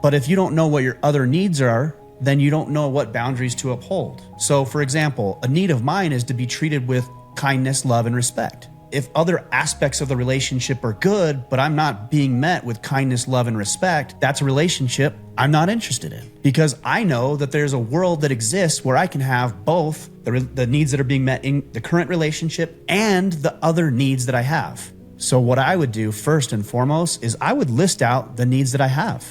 But if you don't know what your other needs are, then you don't know what boundaries to uphold. So for example, a need of mine is to be treated with kindness, love, and respect. If other aspects of the relationship are good, but I'm not being met with kindness, love, and respect, that's a relationship I'm not interested in. Because I know that there's a world that exists where I can have both the needs that are being met in the current relationship and the other needs that I have. So what I would do first and foremost is I would list out the needs that I have.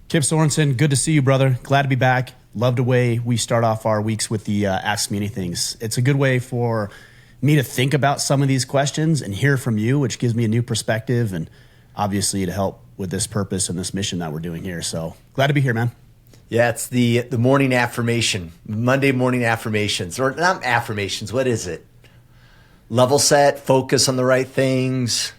Kipp Sorensen, good to see you, brother. Glad to be back. Love the way we start off our weeks with the Ask Me Anythings. It's a good way for me to think about some of these questions and hear from you, which gives me a new perspective and obviously to help with this purpose and this mission that we're doing here. So glad to be here, man. Yeah, it's the morning affirmation, Monday morning affirmations, or not affirmations. What is it? Level set, focus on the right things.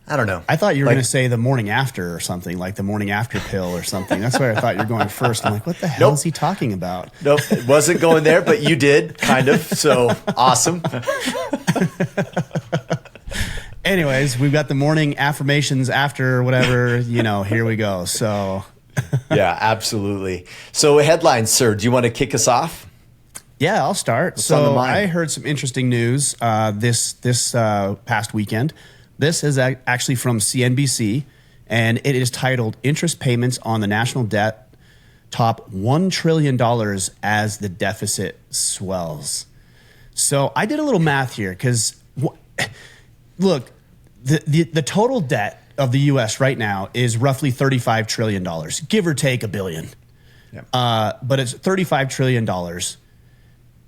I don't know. I thought you were going to say the morning after or something, like the morning after pill or something. That's where I thought you were going first. I'm like, what the hell is he talking about? Nope, it wasn't going there, but you did, kind of. So awesome. Anyways, we've got the morning affirmations after whatever, here we go. So yeah, absolutely. So headlines, sir, do you want to kick us off? Yeah, I'll start. What's on the mind? I heard some interesting news this past weekend. This is actually from CNBC, and it is titled, Interest Payments on the National Debt Top $1 trillion as the Deficit Swells. So I did a little math here because, look, the total debt of the U.S. right now is roughly $35 trillion, give or take $1 billion. Yep. But it's $35 trillion,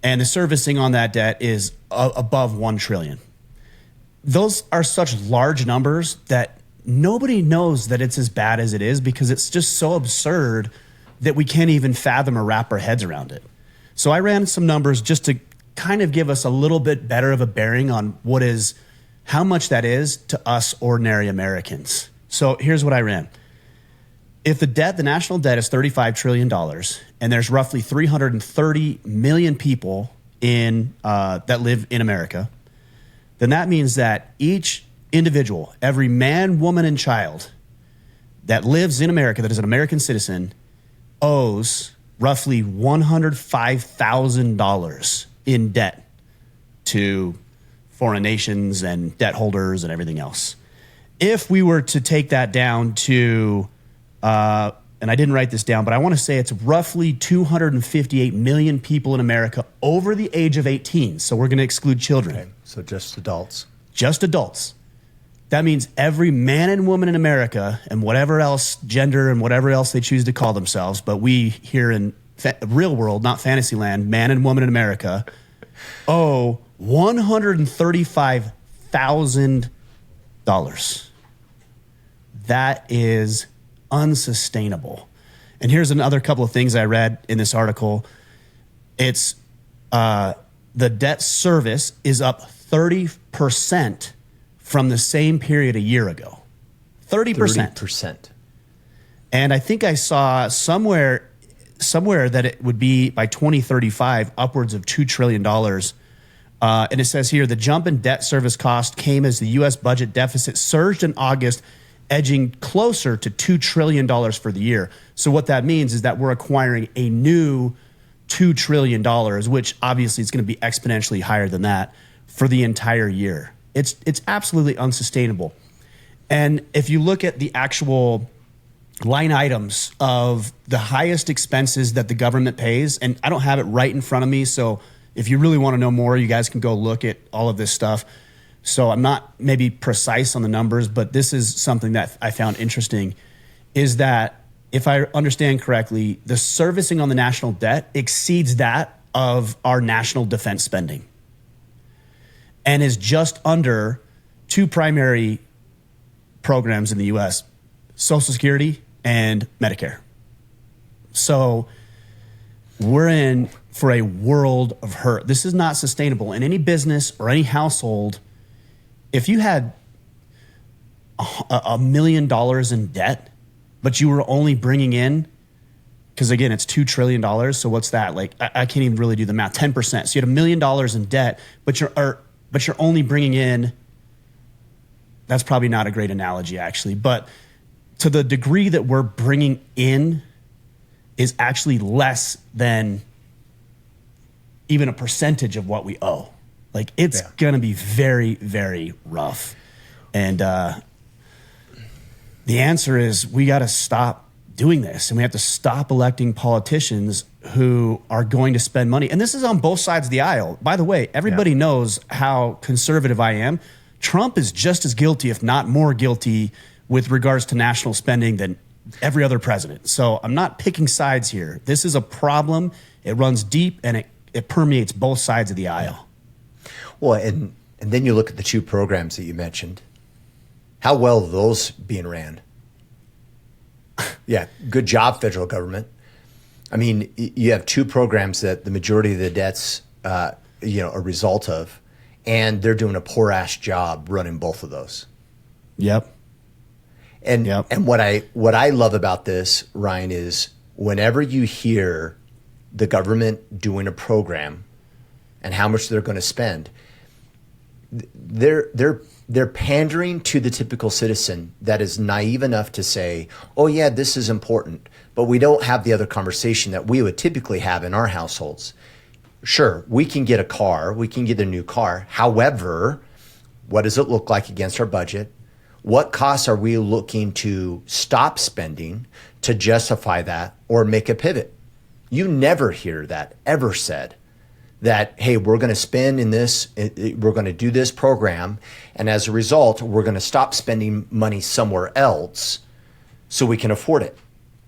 and the servicing on that debt is above $1 trillion. Those are such large numbers that nobody knows that it's as bad as it is because it's just so absurd that we can't even fathom or wrap our heads around it. So I ran some numbers just to kind of give us a little bit better of a bearing on how much that is to us ordinary Americans. So here's what I ran. If the national debt is $35 trillion and there's roughly 330 million people that live in America, then that means that each individual, every man, woman, and child that lives in America, that is an American citizen, owes roughly $105,000 in debt to foreign nations and debt holders and everything else. If we were to take that down to, and I didn't write this down, but I want to say it's roughly 258 million people in America over the age of 18. So we're going to exclude children. Okay. So just adults. Just adults. That means every man and woman in America and whatever else, gender and whatever else they choose to call themselves, but we here in real world, not fantasy land, man and woman in America, owe $135,000. That is unsustainable. And here's another couple of things I read in this article. It's the debt service is up 30% from the same period a year ago. 30%. 30%. And I think I saw somewhere that it would be by 2035 upwards of $2 trillion. And it says here, the jump in debt service cost came as the U.S. budget deficit surged in August, edging closer to $2 trillion for the year. So what that means is that we're acquiring a new $2 trillion, which obviously is going to be exponentially higher than that for the entire year. It's absolutely unsustainable. And if you look at the actual line items of the highest expenses that the government pays, and I don't have it right in front of me, so if you really want to know more, you guys can go look at all of this stuff. So I'm not maybe precise on the numbers, but this is something that I found interesting, is that if I understand correctly, the servicing on the national debt exceeds that of our national defense spending and is just under two primary programs in the U.S., Social Security and Medicare. So we're in for a world of hurt. This is not sustainable. In any business or any household, if you had $1 million in debt, but you were only bringing in because again, it's $2 trillion. So what's that? Like, I can't even really do the math. 10%. So you had $1 million in debt, but you're only bringing in, that's probably not a great analogy actually, but to the degree that we're bringing in is actually less than even a percentage of what we owe. Like, it's going to be very, very rough. And the answer is we got to stop doing this, and we have to stop electing politicians who are going to spend money. And this is on both sides of the aisle. By the way, everybody knows how conservative I am. Trump is just as guilty, if not more guilty, with regards to national spending than every other president. So I'm not picking sides here. This is a problem. It runs deep, and it permeates both sides of the aisle. Well, and then you look at the two programs that you mentioned. How well are those being ran? Yeah, good job, federal government. I mean, you have two programs that the majority of the debt's a result of, and they're doing a poor-ass job running both of those. Yep. And what I love about this, Ryan, is whenever you hear the government doing a program and how much they're going to spend, they're pandering to the typical citizen that is naive enough to say, oh yeah, this is important, but we don't have the other conversation that we would typically have in our households. Sure, we can get a car, we can get a new car. However, what does it look like against our budget? What costs are we looking to stop spending to justify that or make a pivot? You never hear that ever said. That, hey, we're going to spend in this, we're going to do this program, and as a result, we're going to stop spending money somewhere else so we can afford it.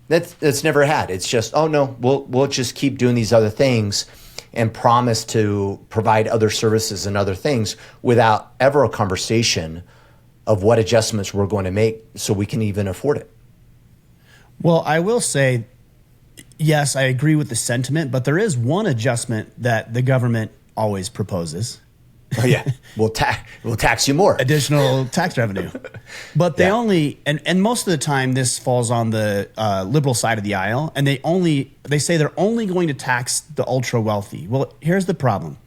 That's never had. It's just, oh no, we'll just keep doing these other things and promise to provide other services and other things without ever a conversation of what adjustments we're going to make so we can even afford it. Well, I will say, yes, I agree with the sentiment, but there is one adjustment that the government always proposes. Oh yeah, we'll tax you more. Additional tax revenue. But they only, and most of the time this falls on the liberal side of the aisle, and they say they're only going to tax the ultra wealthy. Well, here's the problem.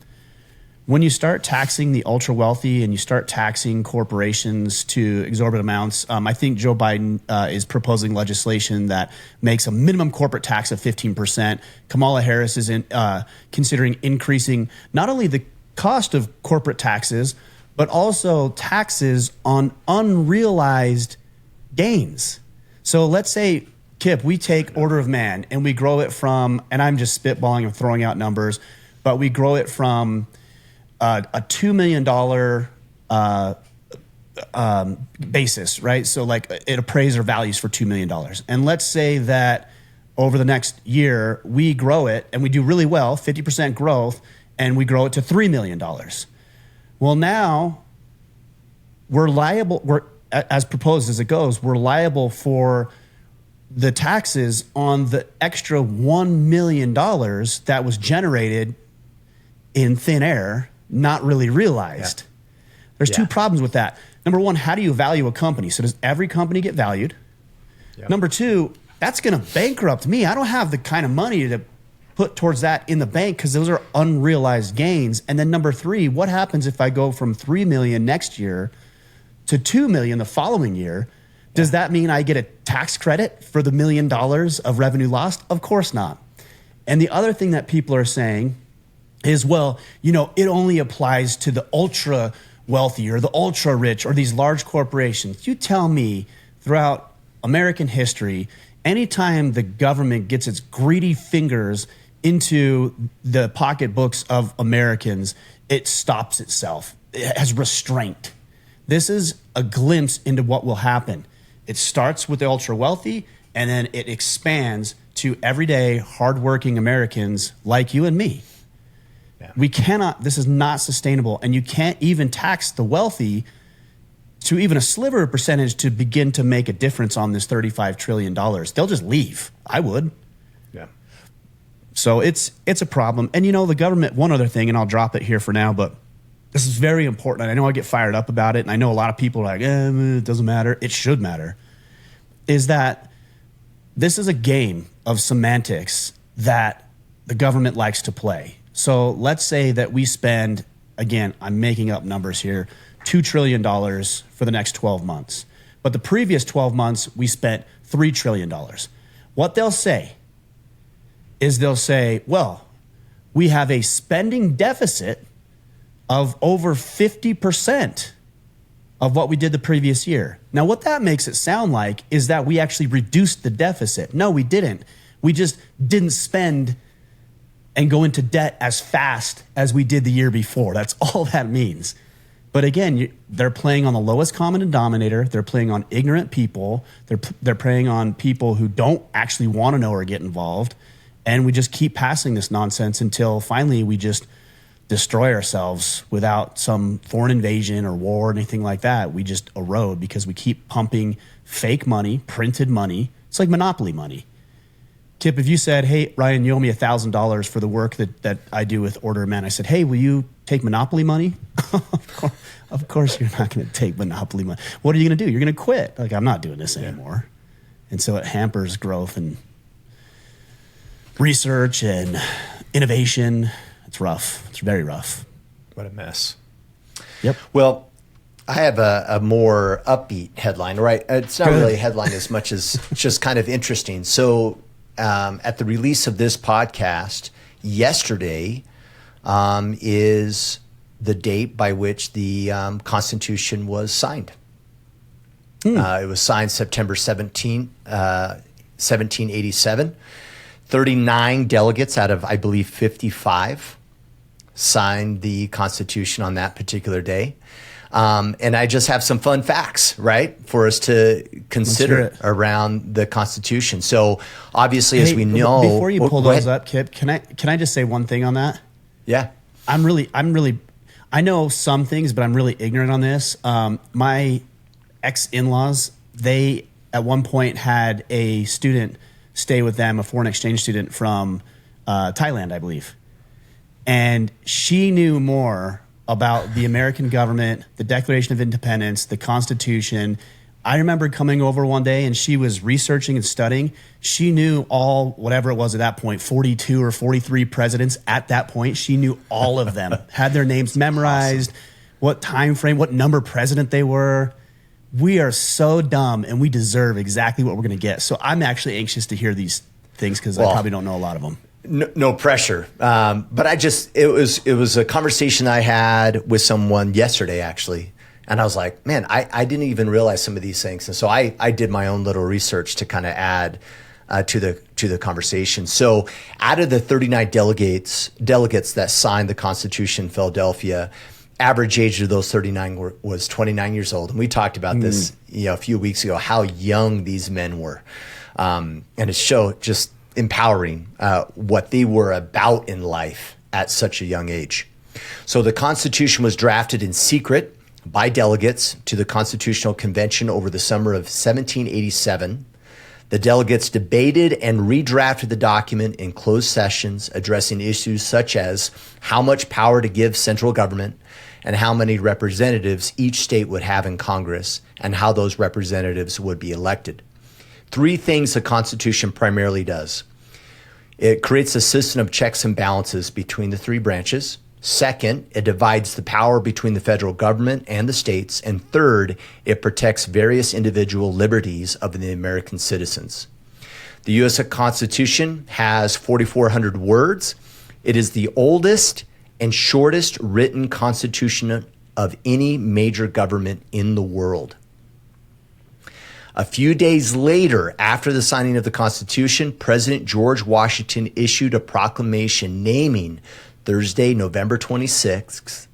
When you start taxing the ultra wealthy and you start taxing corporations to exorbitant amounts, I think Joe Biden is proposing legislation that makes a minimum corporate tax of 15%. Kamala Harris is considering increasing not only the cost of corporate taxes, but also taxes on unrealized gains. So let's say, Kipp, we take Order of Man and we grow it from, and I'm just spitballing and throwing out numbers, but we grow it from a $2 million basis, right? So like it appraises or values for $2 million. And let's say that over the next year, we grow it and we do really well, 50% growth, and we grow it to $3 million. Well, now we're liable, as proposed as it goes, we're liable for the taxes on the extra $1 million that was generated in thin air, not really realized. There's two problems with that. Number one, how do you value a company? So does every company get valued? Number two, that's going to bankrupt me. I don't have the kind of money to put towards that in the bank because those are unrealized gains. And then number three, what happens if I go from 3 million next year to 2 million the following year? Does that mean I get a tax credit for the $1 million of revenue lost? Of course not. And the other thing that people are saying is, well, you know, it only applies to the ultra wealthy or the ultra rich or these large corporations. You tell me, throughout American history, anytime the government gets its greedy fingers into the pocketbooks of Americans, it stops itself. It has restraint. This is a glimpse into what will happen. It starts with the ultra wealthy, and then it expands to everyday, hardworking Americans like you and me. We cannot, this is not sustainable, and you can't even tax the wealthy to even a sliver of percentage to begin to make a difference on this $35 trillion. They'll just leave. I would. Yeah. So it's a problem. And you know, the government, one other thing, and I'll drop it here for now, but this is very important. I know I get fired up about it, and I know a lot of people are like, it doesn't matter. It should matter. Is that this is a game of semantics that the government likes to play. So let's say that we spend, again, I'm making up numbers here, $2 trillion for the next 12 months. But the previous 12 months, we spent $3 trillion. What they'll say is well, we have a spending deficit of over 50% of what we did the previous year. Now, what that makes it sound like is that we actually reduced the deficit. No, we didn't. We just didn't spend and go into debt as fast as we did the year before. That's all that means. But again, they're playing on the lowest common denominator. They're playing on ignorant people. They're playing on people who don't actually want to know or get involved. And we just keep passing this nonsense until finally we just destroy ourselves without some foreign invasion or war or anything like that. We just erode because we keep pumping fake money, printed money. It's like monopoly money. Kipp, if you said, hey, Ryan, you owe me $1,000 for the work that I do with Order of Man, I said, hey, will you take monopoly money? Of course you're not going to take monopoly money. What are you going to do? You're going to quit. Like, I'm not doing this anymore. And so it hampers growth and research and innovation. It's rough. It's very rough. What a mess. Yep. Well, I have a more upbeat headline, right? It's not really a headline as much as it's just kind of interesting. So at the release of this podcast yesterday is the date by which the Constitution was signed. It was signed September 17, 1787. 39 delegates out of, I believe, 55 signed the Constitution on that particular day. And I just have some fun facts, right, for us to consider around the Constitution. So obviously, as we know, before you pull those up, Kipp, can I just say one thing on that? Yeah, I know some things, but I'm really ignorant on this. My ex-in-laws, they at one point had a student stay with them, a foreign exchange student from Thailand, I believe. And she knew more about the American government, the Declaration of Independence, the Constitution. I remember coming over one day and she was researching and studying. She knew all, whatever it was at that point, 42 or 43 presidents at that point. She knew all of them, had their names memorized, what time frame, what number president they were. We are so dumb and we deserve exactly what we're going to get. So I'm actually anxious to hear these things because I probably don't know a lot of them. No pressure. But it was a conversation I had with someone yesterday, actually. And I was like, man, I didn't even realize some of these things. And so I did my own little research to kind of add to the conversation. So out of the 39 delegates that signed the Constitution in Philadelphia, average age of those 39 was 29 years old. And we talked about this a few weeks ago, how young these men were. And it showed just empowering what they were about in life at such a young age. So the Constitution was drafted in secret by delegates to the Constitutional Convention over the summer of 1787. The delegates debated and redrafted the document in closed sessions, addressing issues such as how much power to give central government and how many representatives each state would have in Congress and how those representatives would be elected. Three things the Constitution primarily does. It creates a system of checks and balances between the three branches. Second, it divides the power between the federal government and the states. And third, it protects various individual liberties of the American citizens. The U.S. Constitution has 4,400 words. It is the oldest and shortest written constitution of any major government in the world. A few days later, after the signing of the Constitution, President George Washington issued a proclamation naming Thursday, November 26th,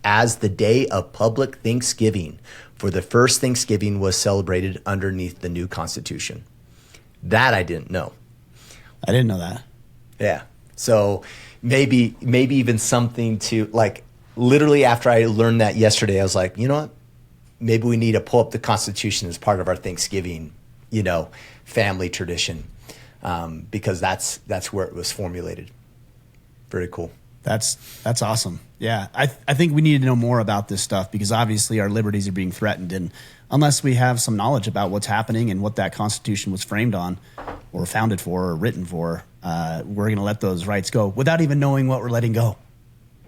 as the day of public Thanksgiving, for the first Thanksgiving was celebrated underneath the new Constitution. That I didn't know. I didn't know that. Yeah. So maybe even something to, like, literally after I learned that yesterday, I was like, you know what? Maybe we need to pull up the Constitution as part of our Thanksgiving, family tradition, because that's where it was formulated. Very cool. That's awesome. Yeah, I think we need to know more about this stuff because obviously our liberties are being threatened, and unless we have some knowledge about what's happening and what that Constitution was framed on, or founded for, or written for, we're going to let those rights go without even knowing what we're letting go.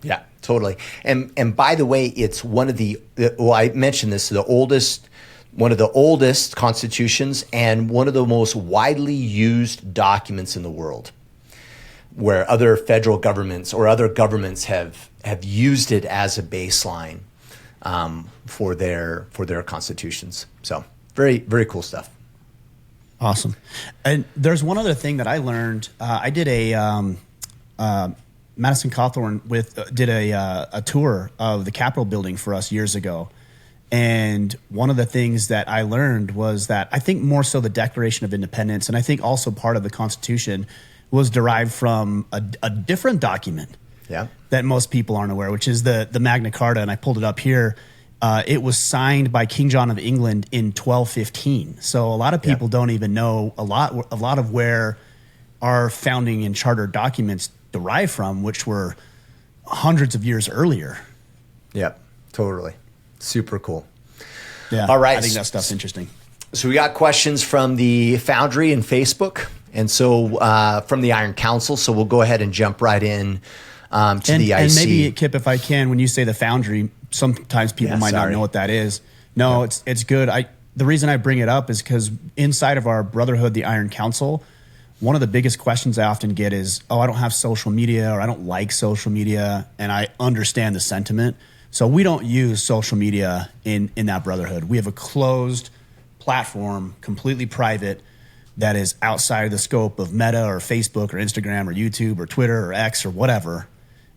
Yeah, totally. And by the way, it's one of the well, I mentioned this, one of the oldest constitutions and one of the most widely used documents in the world, where other federal governments or other governments have used it as a baseline for their constitutions. So very, very cool stuff. Awesome. And there's one other thing that I learned. I did Madison Cawthorn did a tour of the Capitol building for us years ago. And one of the things that I learned was that I think more so the Declaration of Independence, and I think also part of the Constitution, was derived from a different document that most people aren't aware, which is the Magna Carta. And I pulled it up here. It was signed by King John of England in 1215. So a lot of people don't even know a lot of where our founding and charter documents derive from, which were hundreds of years earlier. Yep, totally. Super cool. Yeah. All right. I think that stuff's interesting. So we got questions from the Foundry and Facebook, and so from the Iron Council. So we'll go ahead and jump right in to the IC. And maybe, Kipp, if I can, when you say the Foundry, sometimes people might not know what that is. No, it's good. The reason I bring it up is because inside of our brotherhood, the Iron Council, one of the biggest questions I often get is, oh, I don't have social media, or I don't like social media, and I understand the sentiment. So we don't use social media in that brotherhood. We have a closed platform, completely private, that is outside of the scope of Meta or Facebook or Instagram or YouTube or Twitter or X or whatever.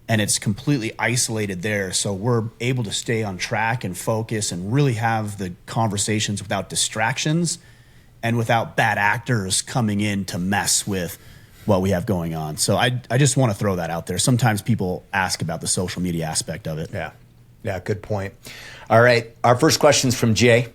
And it's completely isolated there. So we're able to stay on track and focus and really have the conversations without distractions and without bad actors coming in to mess with what we have going on. So I just want to throw that out there. Sometimes people ask about the social media aspect of it. Yeah, good point. All right, our first question is from Jay,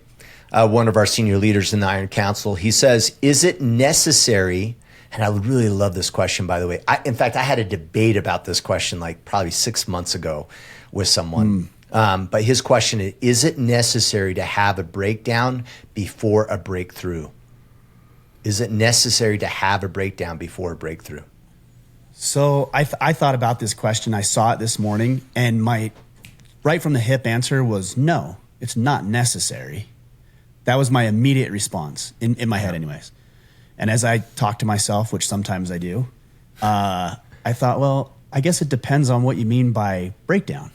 one of our senior leaders in the Iron Council. He says, is it necessary, and I really love this question, by the way. In fact, I had a debate about this question like probably 6 months ago with someone. But his question is it necessary to have a breakdown before a breakthrough? Is it necessary to have a breakdown before a breakthrough? So I thought about this question. I saw it this morning, and my right from the hip answer was no, it's not necessary. That was my immediate response in my head anyways. And as I talk to myself, which sometimes I do, I thought, well, I guess it depends on what you mean by breakdown.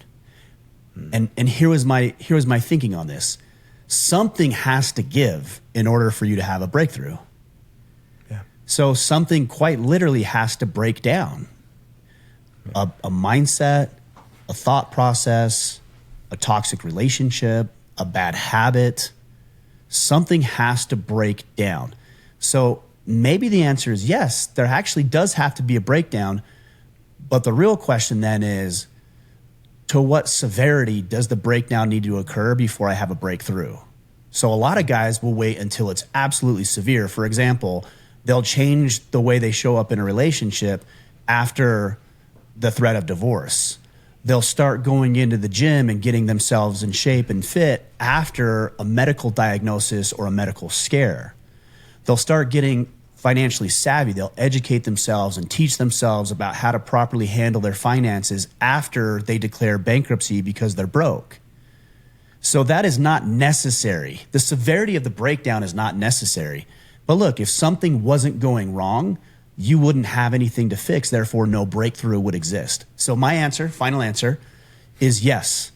And here was my thinking on this. Something has to give in order for you to have a breakthrough. Yeah. So something quite literally has to break down. A mindset, a thought process, a toxic relationship, a bad habit. Something has to break down. So maybe the answer is yes, there actually does have to be a breakdown. But the real question then is, to what severity does the breakdown need to occur before I have a breakthrough? So a lot of guys will wait until it's absolutely severe. For example, they'll change the way they show up in a relationship after the threat of divorce. They'll start going into the gym and getting themselves in shape and fit after a medical diagnosis or a medical scare. They'll start getting financially savvy. They'll educate themselves and teach themselves about how to properly handle their finances after they declare bankruptcy because they're broke. So that is not necessary. The severity of the breakdown is not necessary. But look, if something wasn't going wrong, you wouldn't have anything to fix, therefore no breakthrough would exist. So my answer, final answer, is yes,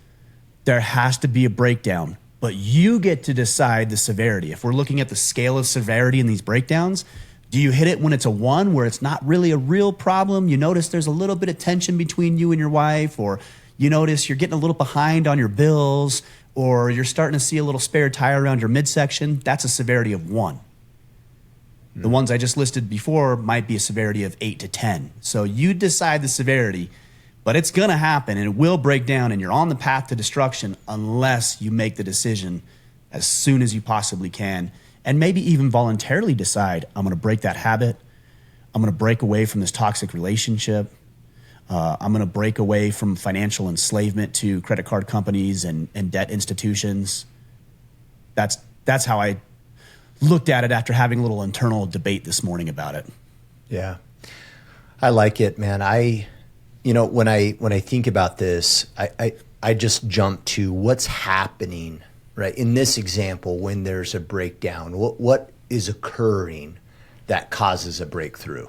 there has to be a breakdown, but you get to decide the severity. If we're looking at the scale of severity in these breakdowns, do you hit it when it's a 1 where it's not really a real problem? You notice there's a little bit of tension between you and your wife, or you notice you're getting a little behind on your bills, or you're starting to see a little spare tire around your midsection. That's a severity of 1. The ones I just listed before might be a severity of 8 to 10. So you decide the severity, but it's going to happen and it will break down, and you're on the path to destruction unless you make the decision as soon as you possibly can, and maybe even voluntarily decide, I'm going to break that habit. I'm going to break away from this toxic relationship. I'm going to break away from financial enslavement to credit card companies and debt institutions. That's how I looked at it after having a little internal debate this morning about it. Yeah. I like it, man. When I think about this, I just jump to what's happening, right? In this example, when there's a breakdown, what is occurring that causes a breakthrough?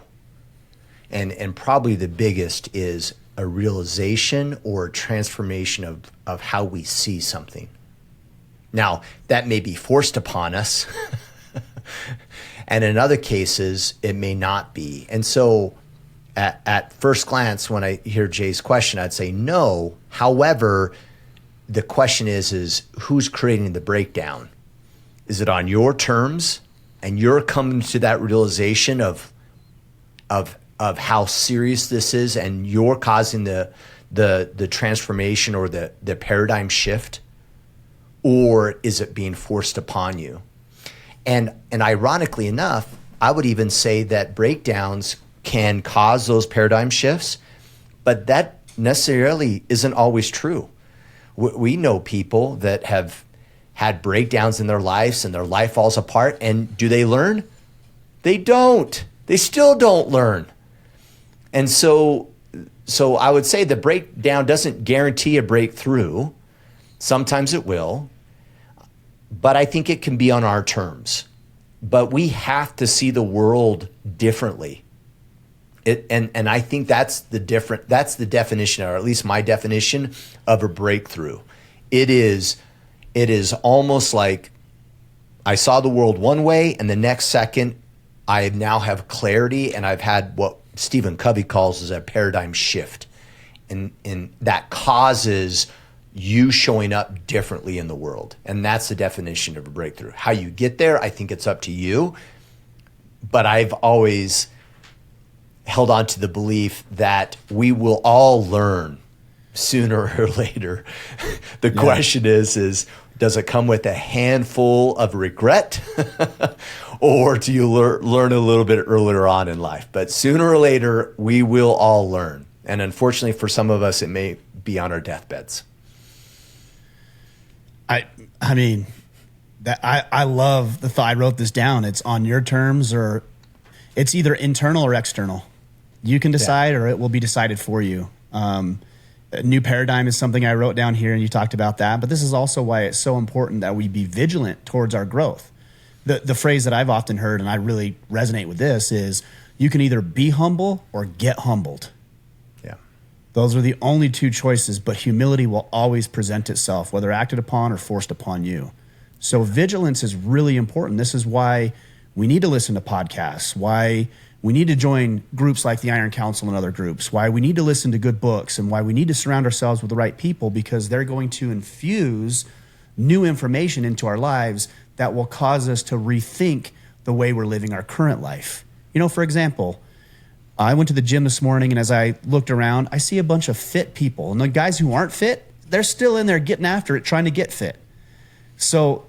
And probably the biggest is a realization or a transformation of how we see something. Now, that may be forced upon us, and in other cases, it may not be. And so at first glance, when I hear Jay's question, I'd say no. However, the question is who's creating the breakdown? Is it on your terms and you're coming to that realization of how serious this is and you're causing the transformation or the paradigm shift? Or is it being forced upon you? And ironically enough, I would even say that breakdowns can cause those paradigm shifts, but that necessarily isn't always true. We know people that have had breakdowns in their lives and their life falls apart. And do they learn? They don't. They still don't learn. And so I would say the breakdown doesn't guarantee a breakthrough. Sometimes it will, but I think it can be on our terms. But we have to see the world differently. And I think that's the definition, or at least my definition of a breakthrough. It is almost like I saw the world one way, and the next second I now have clarity, and I've had what Stephen Covey calls as a paradigm shift, and that causes you showing up differently in the world. And that's the definition of a breakthrough. How you get there, I think it's up to you. But I've always held on to the belief that we will all learn sooner or later. The question is does it come with a handful of regret or do you learn a little bit earlier on in life? But sooner or later, we will all learn. And unfortunately, for some of us, it may be on our deathbeds. I mean, I love the thought. I wrote this down. It's on your terms, or it's either internal or external. You can decide, or it will be decided for you. A new paradigm is something I wrote down here, and you talked about that. But this is also why it's so important that we be vigilant towards our growth. The phrase that I've often heard, and I really resonate with this, is you can either be humble or get humbled. Yeah. Those are the only two choices, but humility will always present itself, whether acted upon or forced upon you. So vigilance is really important. This is why we need to listen to podcasts, why we need to join groups like the Iron Council and other groups, why we need to listen to good books, and why we need to surround ourselves with the right people, because they're going to infuse new information into our lives that will cause us to rethink the way we're living our current life. You know, for example, I went to the gym this morning, and as I looked around, I see a bunch of fit people. And the guys who aren't fit, they're still in there getting after it, trying to get fit. So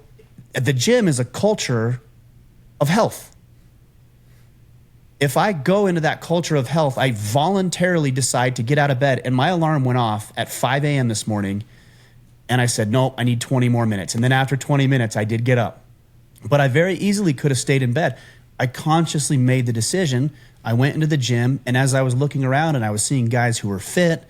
the gym is a culture of health. If I go into that culture of health, I voluntarily decide to get out of bed, and my alarm went off at 5 a.m. this morning, and I said, no, I need 20 more minutes. And then after 20 minutes, I did get up. But I very easily could have stayed in bed. I consciously made the decision. I went into the gym, and as I was looking around and I was seeing guys who were fit,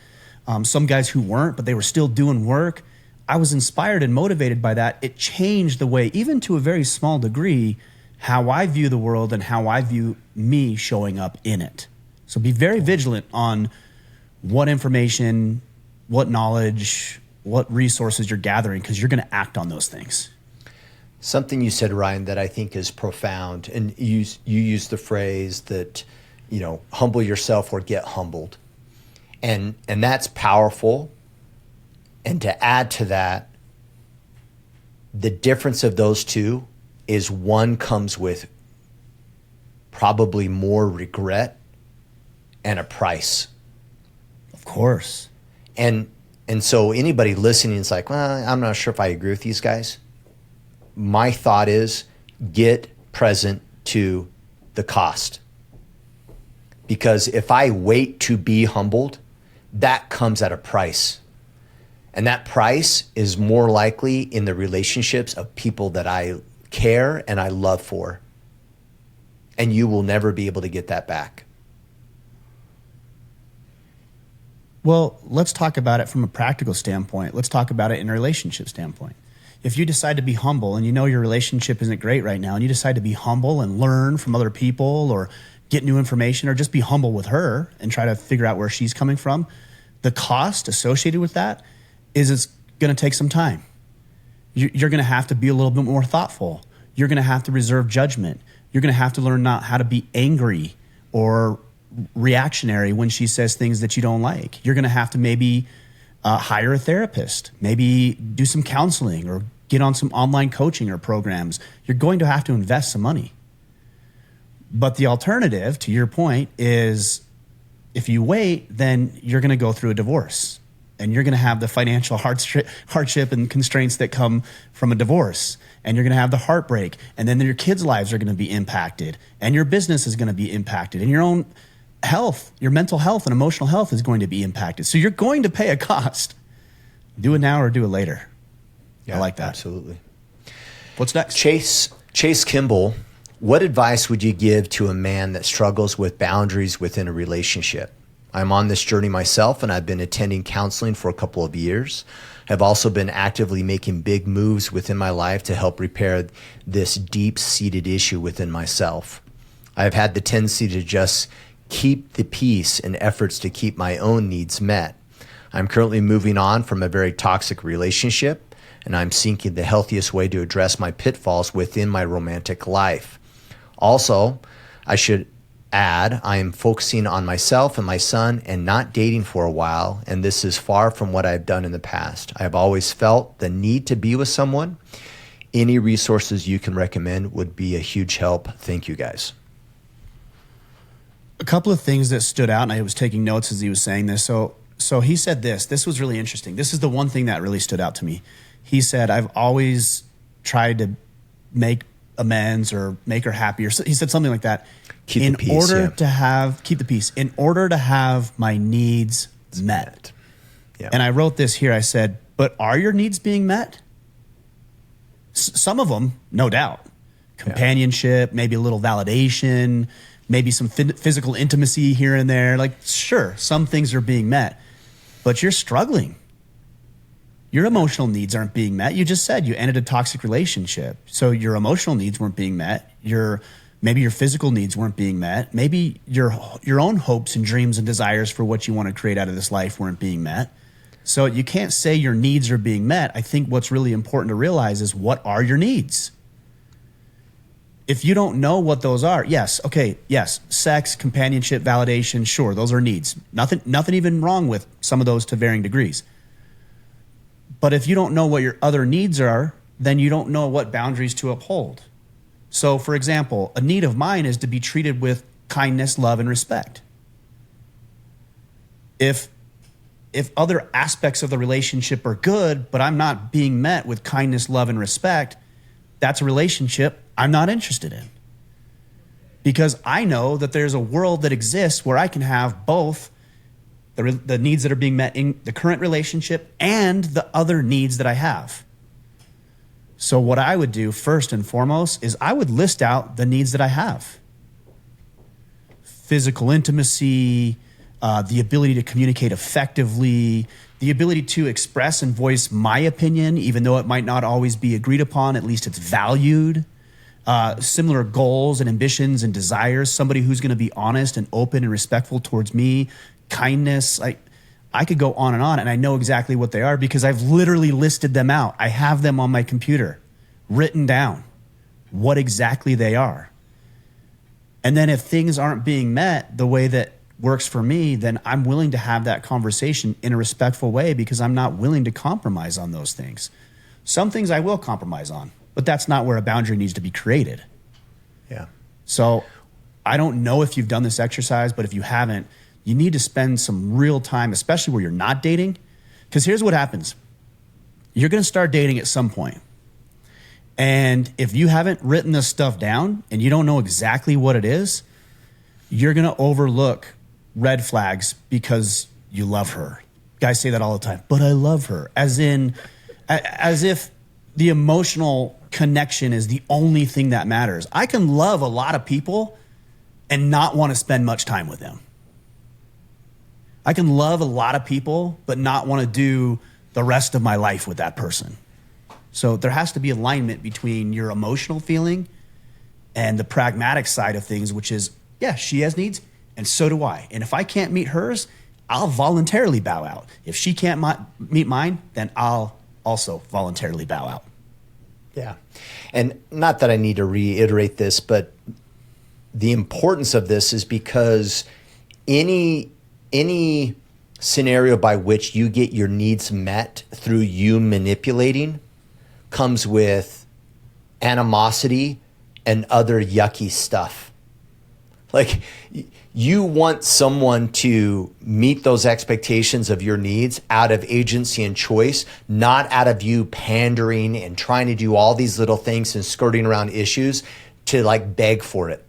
some guys who weren't, but they were still doing work, I was inspired and motivated by that. It changed the way, even to a very small degree, how I view the world and how I view me showing up in it. So be very vigilant on what information, what knowledge, what resources you're gathering, because you're going to act on those things. Something you said, Ryan, that I think is profound, and you used the phrase that, humble yourself or get humbled. And that's powerful. And to add to that, the difference of those two is one comes with probably more regret and a price. Of course. And so anybody listening is like, well, I'm not sure if I agree with these guys. My thought is get present to the cost. Because if I wait to be humbled, that comes at a price. And that price is more likely in the relationships of people that I care and I love for. And you will never be able to get that back. Well, let's talk about it from a practical standpoint. Let's talk about it in a relationship standpoint. If you decide to be humble and you know your relationship isn't great right now and you decide to be humble and learn from other people or get new information or just be humble with her and try to figure out where she's coming from, the cost associated with that is it's going to take some time. You're going to have to be a little bit more thoughtful. You're going to have to reserve judgment. You're going to have to learn not how to be angry or reactionary when she says things that you don't like. You're going to have to maybe hire a therapist, maybe do some counseling or get on some online coaching or programs. You're going to have to invest some money. But the alternative, to your point, is if you wait, then you're going to go through a divorce and you're going to have the financial hardship and constraints that come from a divorce. And you're going to have the heartbreak. And then your kids' lives are going to be impacted and your business is going to be impacted and your own health, your mental health and emotional health is going to be impacted. So you're going to pay a cost. Do it now or do it later. Yeah, I like that. Absolutely. What's next? Chase Kimball, what advice would you give to a man that struggles with boundaries within a relationship? I'm on this journey myself and I've been attending counseling for a couple of years. I've also been actively making big moves within my life to help repair this deep-seated issue within myself. I've had the tendency to just keep the peace in efforts to keep my own needs met. I'm currently moving on from a very toxic relationship, and I'm seeking the healthiest way to address my pitfalls within my romantic life. Also, I should add, I am focusing on myself and my son and not dating for a while, and this is far from what I've done in the past. I've always felt the need to be with someone. Any resources you can recommend would be a huge help. Thank you, guys. A couple of things that stood out, and I was taking notes as he was saying this. So he said this. This was really interesting. This is the one thing that really stood out to me. He said, I've always tried to make amends or make her happy. Or he said something like that. Keep the peace. In order to have my needs met. Yeah. And I wrote this here. I said, but are your needs being met? Some of them, no doubt. Companionship, maybe a little validation, maybe some physical intimacy here and there. Like, sure, some things are being met, but you're struggling. Your emotional needs aren't being met. You just said you ended a toxic relationship. So your emotional needs weren't being met. Maybe your physical needs weren't being met. Maybe your own hopes and dreams and desires for what you want to create out of this life weren't being met. So you can't say your needs are being met. I think what's really important to realize is, what are your needs? If you don't know what those are, yes, sex, companionship, validation, sure, those are needs. Nothing even wrong with some of those to varying degrees. But if you don't know what your other needs are, then you don't know what boundaries to uphold. So, for example, a need of mine is to be treated with kindness, love, and respect. If other aspects of the relationship are good, but I'm not being met with kindness, love, and respect, that's a relationship I'm not interested in. Because I know that there's a world that exists where I can have both the needs that are being met in the current relationship and the other needs that I have. So what I would do first and foremost is I would list out the needs that I have. Physical intimacy, the ability to communicate effectively, the ability to express and voice my opinion, even though it might not always be agreed upon, at least it's valued. Similar goals and ambitions and desires, somebody who's going to be honest and open and respectful towards me, kindness. I could go on, and I know exactly what they are because I've literally listed them out. I have them on my computer, written down, what exactly they are. And then if things aren't being met the way that works for me, then I'm willing to have that conversation in a respectful way because I'm not willing to compromise on those things. Some things I will compromise on, but that's not where a boundary needs to be created. Yeah. So I don't know if you've done this exercise, but if you haven't, you need to spend some real time, especially where you're not dating. Because here's what happens. You're going to start dating at some point. And if you haven't written this stuff down and you don't know exactly what it is, you're going to overlook red flags because you love her. Guys say that all the time, but I love her. As if the emotional connection is the only thing that matters. I can love a lot of people and not want to spend much time with them. I can love a lot of people, but not want to do the rest of my life with that person. So there has to be alignment between your emotional feeling and the pragmatic side of things, which is, yeah, she has needs, and so do I. And if I can't meet hers, I'll voluntarily bow out. If she can't meet mine, then I'll also voluntarily bow out. Yeah. And not that I need to reiterate this, but the importance of this is because any scenario by which you get your needs met through you manipulating comes with animosity and other yucky stuff. Like, you want someone to meet those expectations of your needs out of agency and choice, not out of you pandering and trying to do all these little things and skirting around issues to like beg for it.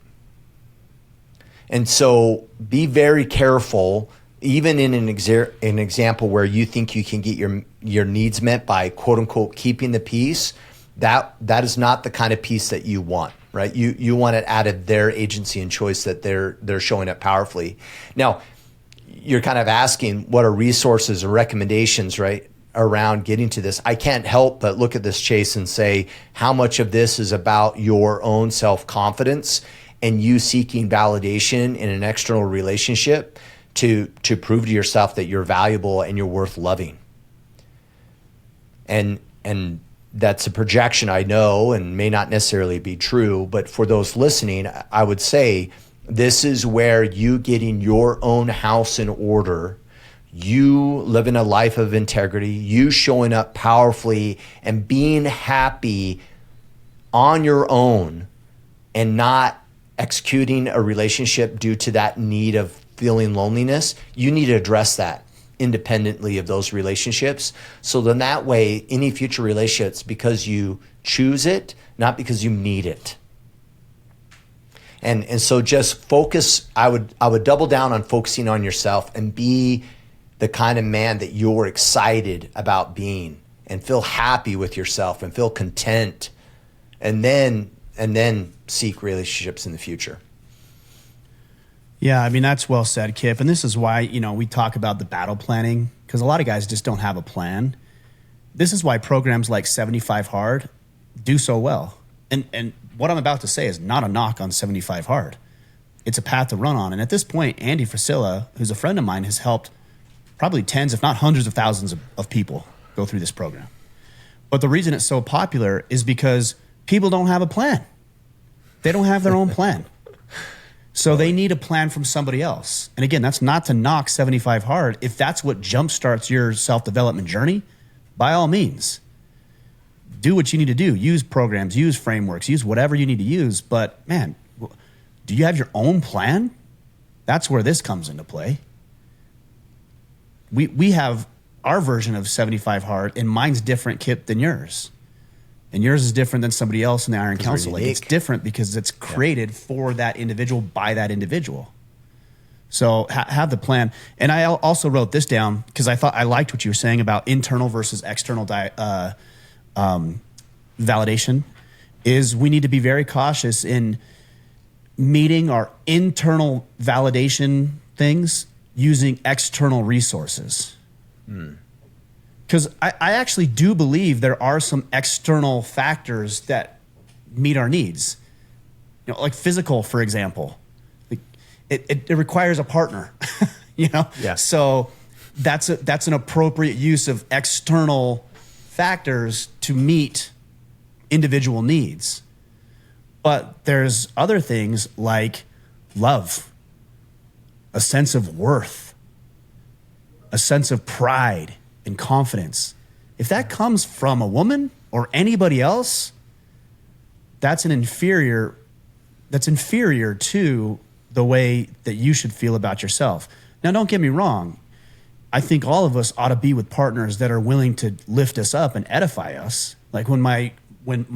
And so be very careful, even in an example where you think you can get your needs met by quote unquote keeping the peace. That is not the kind of peace that you want. Right? You want it out of their agency and choice that they're showing up powerfully. Now, you're kind of asking what are resources or recommendations, right, around getting to this. I can't help but look at this, Chase, and say how much of this is about your own self-confidence and you seeking validation in an external relationship to prove to yourself that you're valuable and you're worth loving. And that's a projection, I know, and may not necessarily be true. But for those listening, I would say this is where you getting your own house in order, you living a life of integrity, you showing up powerfully and being happy on your own and not executing a relationship due to that need of feeling loneliness. You need to address that independently of those relationships. So then that way, any future relationships, because you choose it, not because you need it. And so just focus, I would double down on focusing on yourself and be the kind of man that you're excited about being and feel happy with yourself and feel content, and then seek relationships in the future. Yeah, I mean, that's well said, Kipp. And this is why, we talk about the battle planning, because a lot of guys just don't have a plan. This is why programs like 75 Hard do so well. And what I'm about to say is not a knock on 75 Hard. It's a path to run on. And at this point, Andy Frisilla, who's a friend of mine, has helped probably tens, if not hundreds of thousands of people go through this program. But the reason it's so popular is because people don't have a plan. They don't have their own plan. So they need a plan from somebody else. And again, that's not to knock 75 Hard. If that's what jumpstarts your self-development journey, by all means, do what you need to do. Use programs, use frameworks, use whatever you need to use. But man, do you have your own plan? That's where this comes into play. We have our version of 75 Hard, and mine's different, Kipp, than yours. And yours is different than somebody else in the Iron Council. Like, it's different because it's created for that individual by that individual. So have the plan. And I also wrote this down because I liked what you were saying about internal versus external validation. Is we need to be very cautious in meeting our internal validation things using external resources. Because I actually do believe there are some external factors that meet our needs. Like physical, for example. It requires a partner, Yeah. So that's an appropriate use of external factors to meet individual needs. But there's other things like love, a sense of worth, a sense of pride and confidence. If that comes from a woman or anybody else, that's inferior to the way that you should feel about yourself. Now, don't get me wrong. I think all of us ought to be with partners that are willing to lift us up and edify us. Like when my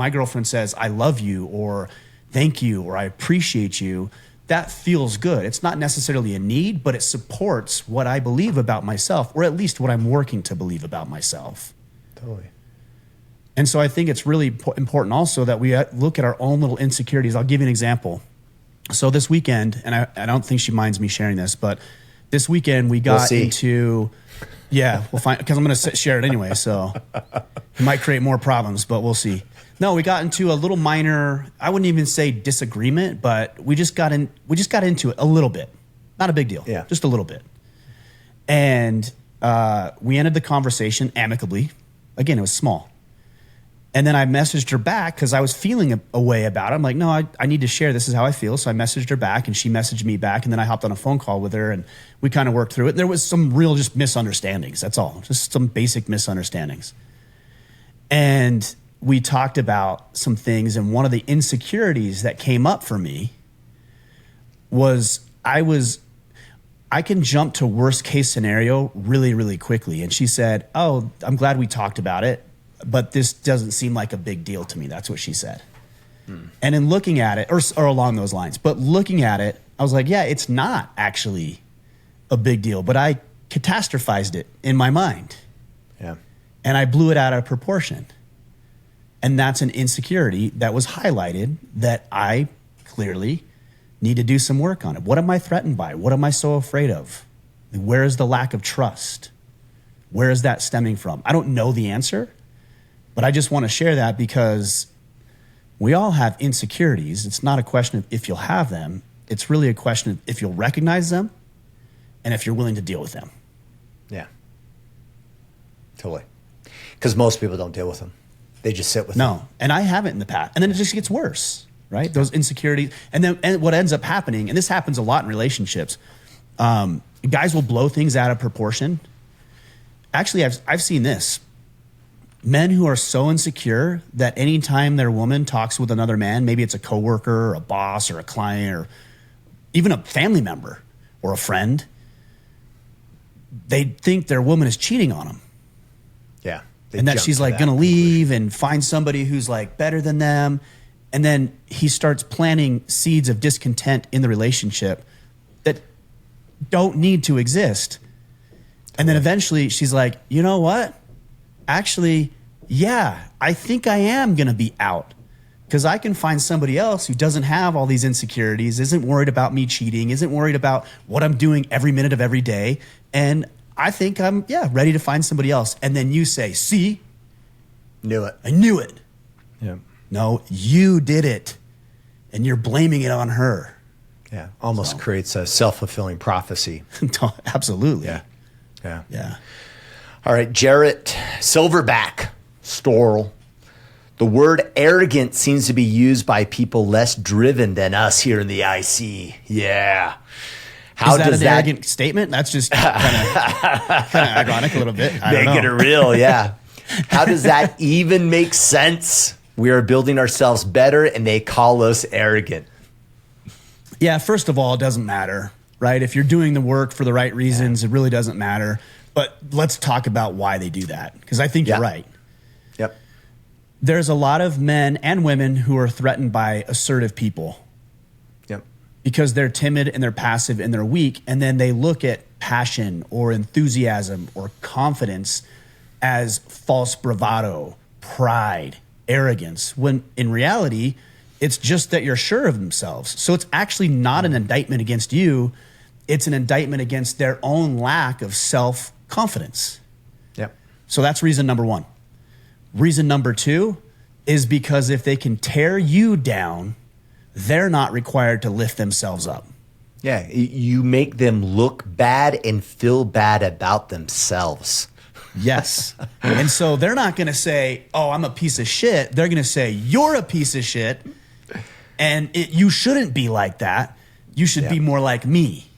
girlfriend says, I love you, or thank you, or I appreciate you, that feels good. It's not necessarily a need, but it supports what I believe about myself, or at least what I'm working to believe about myself. Totally. And so I think it's really important also that we look at our own little insecurities. I'll give you an example. So this weekend, and I don't think she minds me sharing this, but this weekend we got into, we'll find, because I'm going to share it anyway. So it might create more problems, but we'll see. No, we got into a little minor, I wouldn't even say disagreement, but we just got into it a little bit. Not a big deal. Yeah. Just a little bit. And we ended the conversation amicably. Again, it was small. And then I messaged her back because I was feeling a way about it. I'm like, no, I need to share. This is how I feel. So I messaged her back and she messaged me back. And then I hopped on a phone call with her and we kind of worked through it. There was some real just misunderstandings. That's all. Just some basic misunderstandings. And we talked about some things. And one of the insecurities that came up for me was I can jump to worst case scenario really, really quickly. And she said, oh, I'm glad we talked about it, but this doesn't seem like a big deal to me. That's what she said. And in looking at it, or along those lines, but looking at it, I was like, yeah, it's not actually a big deal, but I catastrophized it in my mind. Yeah. And I blew it out of proportion. And that's an insecurity that was highlighted that I clearly need to do some work on it. What am I threatened by? What am I so afraid of? Where is the lack of trust? Where is that stemming from? I don't know the answer, but I just want to share that because we all have insecurities. It's not a question of if you'll have them. It's really a question of if you'll recognize them and if you're willing to deal with them. Yeah. Totally. Because most people don't deal with them. They just sit with them. No, and I haven't in the past. And then it just gets worse, right? Those insecurities. And what ends up happening, and this happens a lot in relationships, guys will blow things out of proportion. Actually, I've seen this. Men who are so insecure that anytime their woman talks with another man, maybe it's a coworker or a boss or a client or even a family member or a friend, they think their woman is cheating on them. Yeah. And that she's like going to leave and find somebody who's like better than them. And then he starts planting seeds of discontent in the relationship that don't need to exist. And then eventually she's like, you know what? Actually, yeah, I think I am going to be out because I can find somebody else who doesn't have all these insecurities, isn't worried about me cheating, isn't worried about what I'm doing every minute of every day. And I think I'm, ready to find somebody else. And then you say, see? Knew it. I knew it. Yeah. No, you did it. And you're blaming it on her. Yeah. Almost creates a self-fulfilling prophecy. Absolutely. Yeah. Yeah. Yeah. All right, Jarrett Silverback, Storl. The word arrogant seems to be used by people less driven than us here in the IC. Yeah. How Is that does an arrogant statement? That's just kind of ironic a little bit. Make it real, yeah. How does that even make sense? We are building ourselves better and they call us arrogant. Yeah, first of all, it doesn't matter, right? If you're doing the work for the right reasons, it really doesn't matter. But let's talk about why they do that, because I think you're right. Yep. There's a lot of men and women who are threatened by assertive people. Yep. Because they're timid and they're passive and they're weak, and then they look at passion or enthusiasm or confidence as false bravado, pride, arrogance, when in reality, it's just that you're sure of themselves. So it's actually not an indictment against you. It's an indictment against their own lack of self-confidence. Yep. So that's reason number one. Reason number two is because if they can tear you down, they're not required to lift themselves up. Yeah, you make them look bad and feel bad about themselves. Yes. And so they're not going to say, oh, I'm a piece of shit. They're going to say, you're a piece of shit. And you shouldn't be like that. You should be more like me.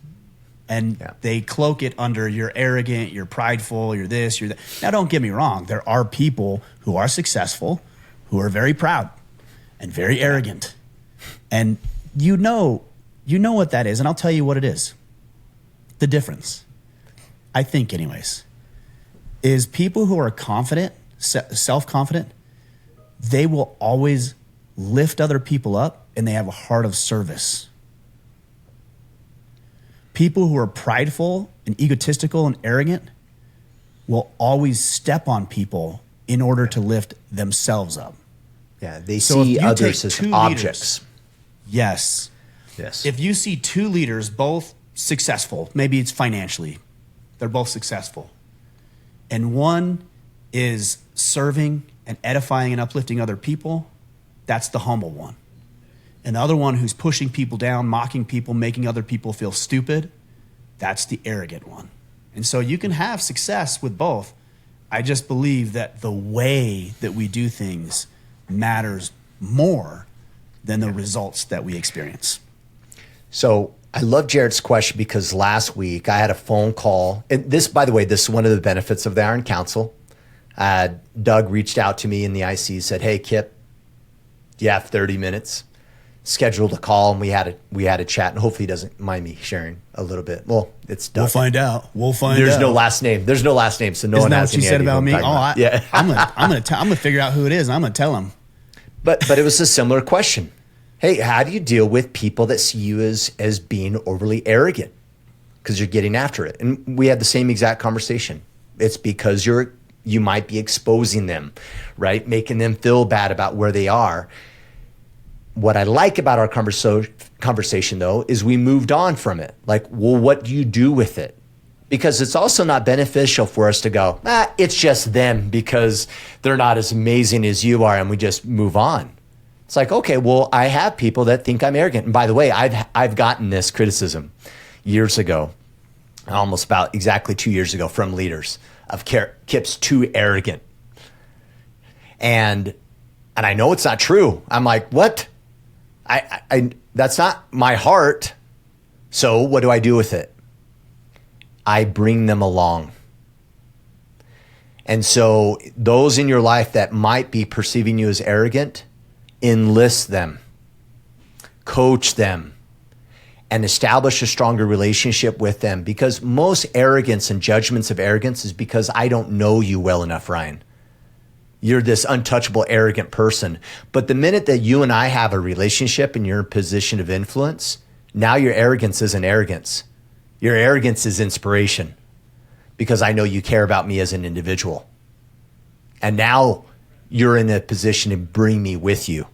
And they cloak it under you're arrogant, you're prideful, you're this, you're that. Now, don't get me wrong. There are people who are successful, who are very proud and very arrogant. And you know what that is. And I'll tell you what it is. The difference, I think anyways, is people who are confident, self-confident, they will always lift other people up and they have a heart of service. People who are prideful and egotistical and arrogant will always step on people in order to lift themselves up. Yeah, they So if see you others take as two objects. Yes. Yes. If you see two leaders, both successful, maybe it's financially, they're both successful, and one is serving and edifying and uplifting other people, that's the humble one. And the other one who's pushing people down, mocking people, making other people feel stupid, that's the arrogant one. And so you can have success with both. I just believe that the way that we do things matters more than the results that we experience. So I love Jared's question because last week I had a phone call. And this, by the way, this is one of the benefits of the Iron Council. Doug reached out to me in the IC, said, "Hey, Kipp, do you have 30 minutes?" Scheduled a call, and we had a chat. And hopefully he doesn't mind me sharing a little bit. Well, it's Doug. We'll find out. There's no last name. There's no last name, so no Isn't one that has what you any said idea about what me? I'm talking about. Yeah. I'm gonna figure out who it is. And I'm gonna tell him. But it was a similar question. Hey, how do you deal with people that see you as being overly arrogant because you're getting after it? And we had the same exact conversation. It's because you might be exposing them, right? Making them feel bad about where they are. What I like about our conversation, though, is we moved on from it. Like, well, what do you do with it? Because it's also not beneficial for us to go, it's just them because they're not as amazing as you are, and we just move on. It's like, okay, well, I have people that think I'm arrogant. And by the way, I've gotten this criticism years ago, almost about exactly 2 years ago, from leaders of Kipp's too arrogant. And I know it's not true. I'm like, what? I that's not my heart. So what do I do with it? I bring them along. And so those in your life that might be perceiving you as arrogant, enlist them, coach them, and establish a stronger relationship with them, because most arrogance and judgments of arrogance is because I don't know you well enough, Ryan. You're this untouchable, arrogant person. But the minute that you and I have a relationship and you're in a position of influence, now your arrogance isn't arrogance. Your arrogance is inspiration, because I know you care about me as an individual. And now you're in a position to bring me with you.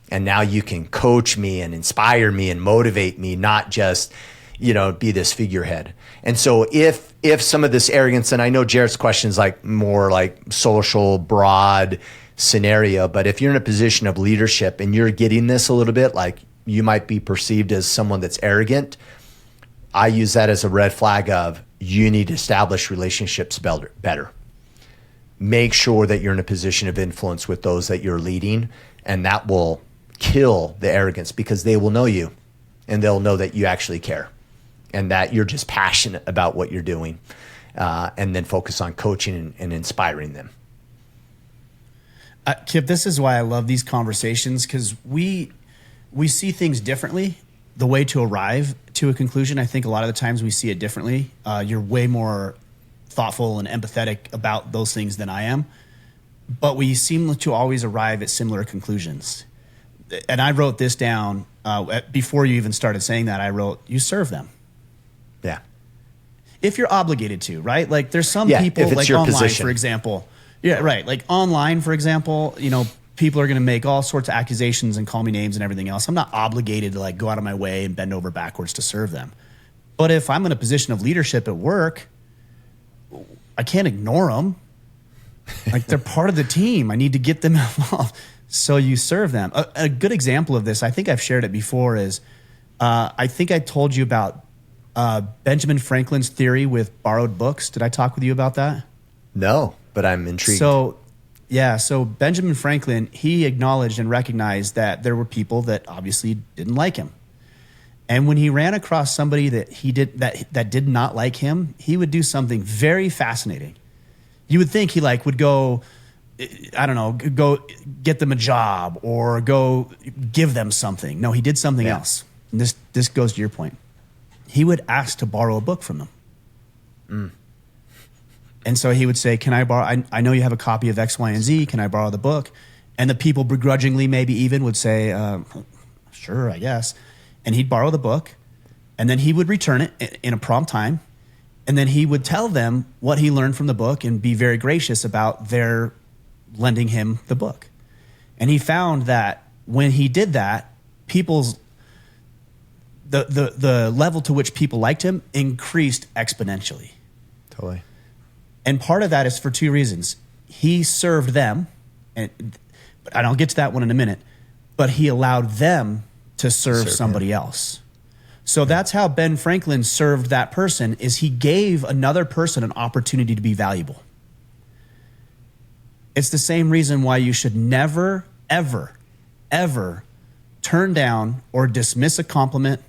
And now you can coach me and inspire me and motivate me, not just, be this figurehead. And so if some of this arrogance, and I know Jared's question is like more like social, broad scenario, but if you're in a position of leadership and you're getting this a little bit, like you might be perceived as someone that's arrogant, I use that as a red flag of you need to establish relationships better. Make sure that you're in a position of influence with those that you're leading, and that will kill the arrogance, because they will know you and they'll know that you actually care and that you're just passionate about what you're doing, and then focus on coaching and inspiring them. Kipp, this is why I love these conversations, because we see things differently. The way to arrive to a conclusion, I think a lot of the times we see it differently. You're way more thoughtful and empathetic about those things than I am, but we seem to always arrive at similar conclusions. And I wrote this down before you even started saying that. I wrote, you serve them. Yeah. If you're obligated to, right? Like there's some people, if it's like your online, position. for example. Yeah, right. Like online, for example, people are going to make all sorts of accusations and call me names and everything else. I'm not obligated to like go out of my way and bend over backwards to serve them. But if I'm in a position of leadership at work, I can't ignore them. Like they're part of the team. I need to get them involved. So you serve them. A good example of this, I think I've shared it before, is I think I told you about Benjamin Franklin's theory with borrowed books. Did I talk with you about that? No, but I'm intrigued. So Benjamin Franklin, he acknowledged and recognized that there were people that obviously didn't like him. And when he ran across somebody that did not like him, he would do something very fascinating. You would think he would go, I don't know, go get them a job or go give them something. No, he did something else. And this goes to your point. He would ask to borrow a book from them. Mm. And so he would say, can I borrow, I know you have a copy of X, Y, and Z. Can I borrow the book? And the people begrudgingly maybe even would say, sure, I guess. And he'd borrow the book. And then he would return it in a prompt time. And then he would tell them what he learned from the book and be very gracious about their lending him the book. And he found that when he did that, the level to which people liked him increased exponentially. Totally. And part of that is for two reasons. He served them, and I'll get to that one in a minute, but he allowed them to serve somebody else. So that's how Ben Franklin served that person, is he gave another person an opportunity to be valuable. It's the same reason why you should never, ever, ever turn down or dismiss a compliment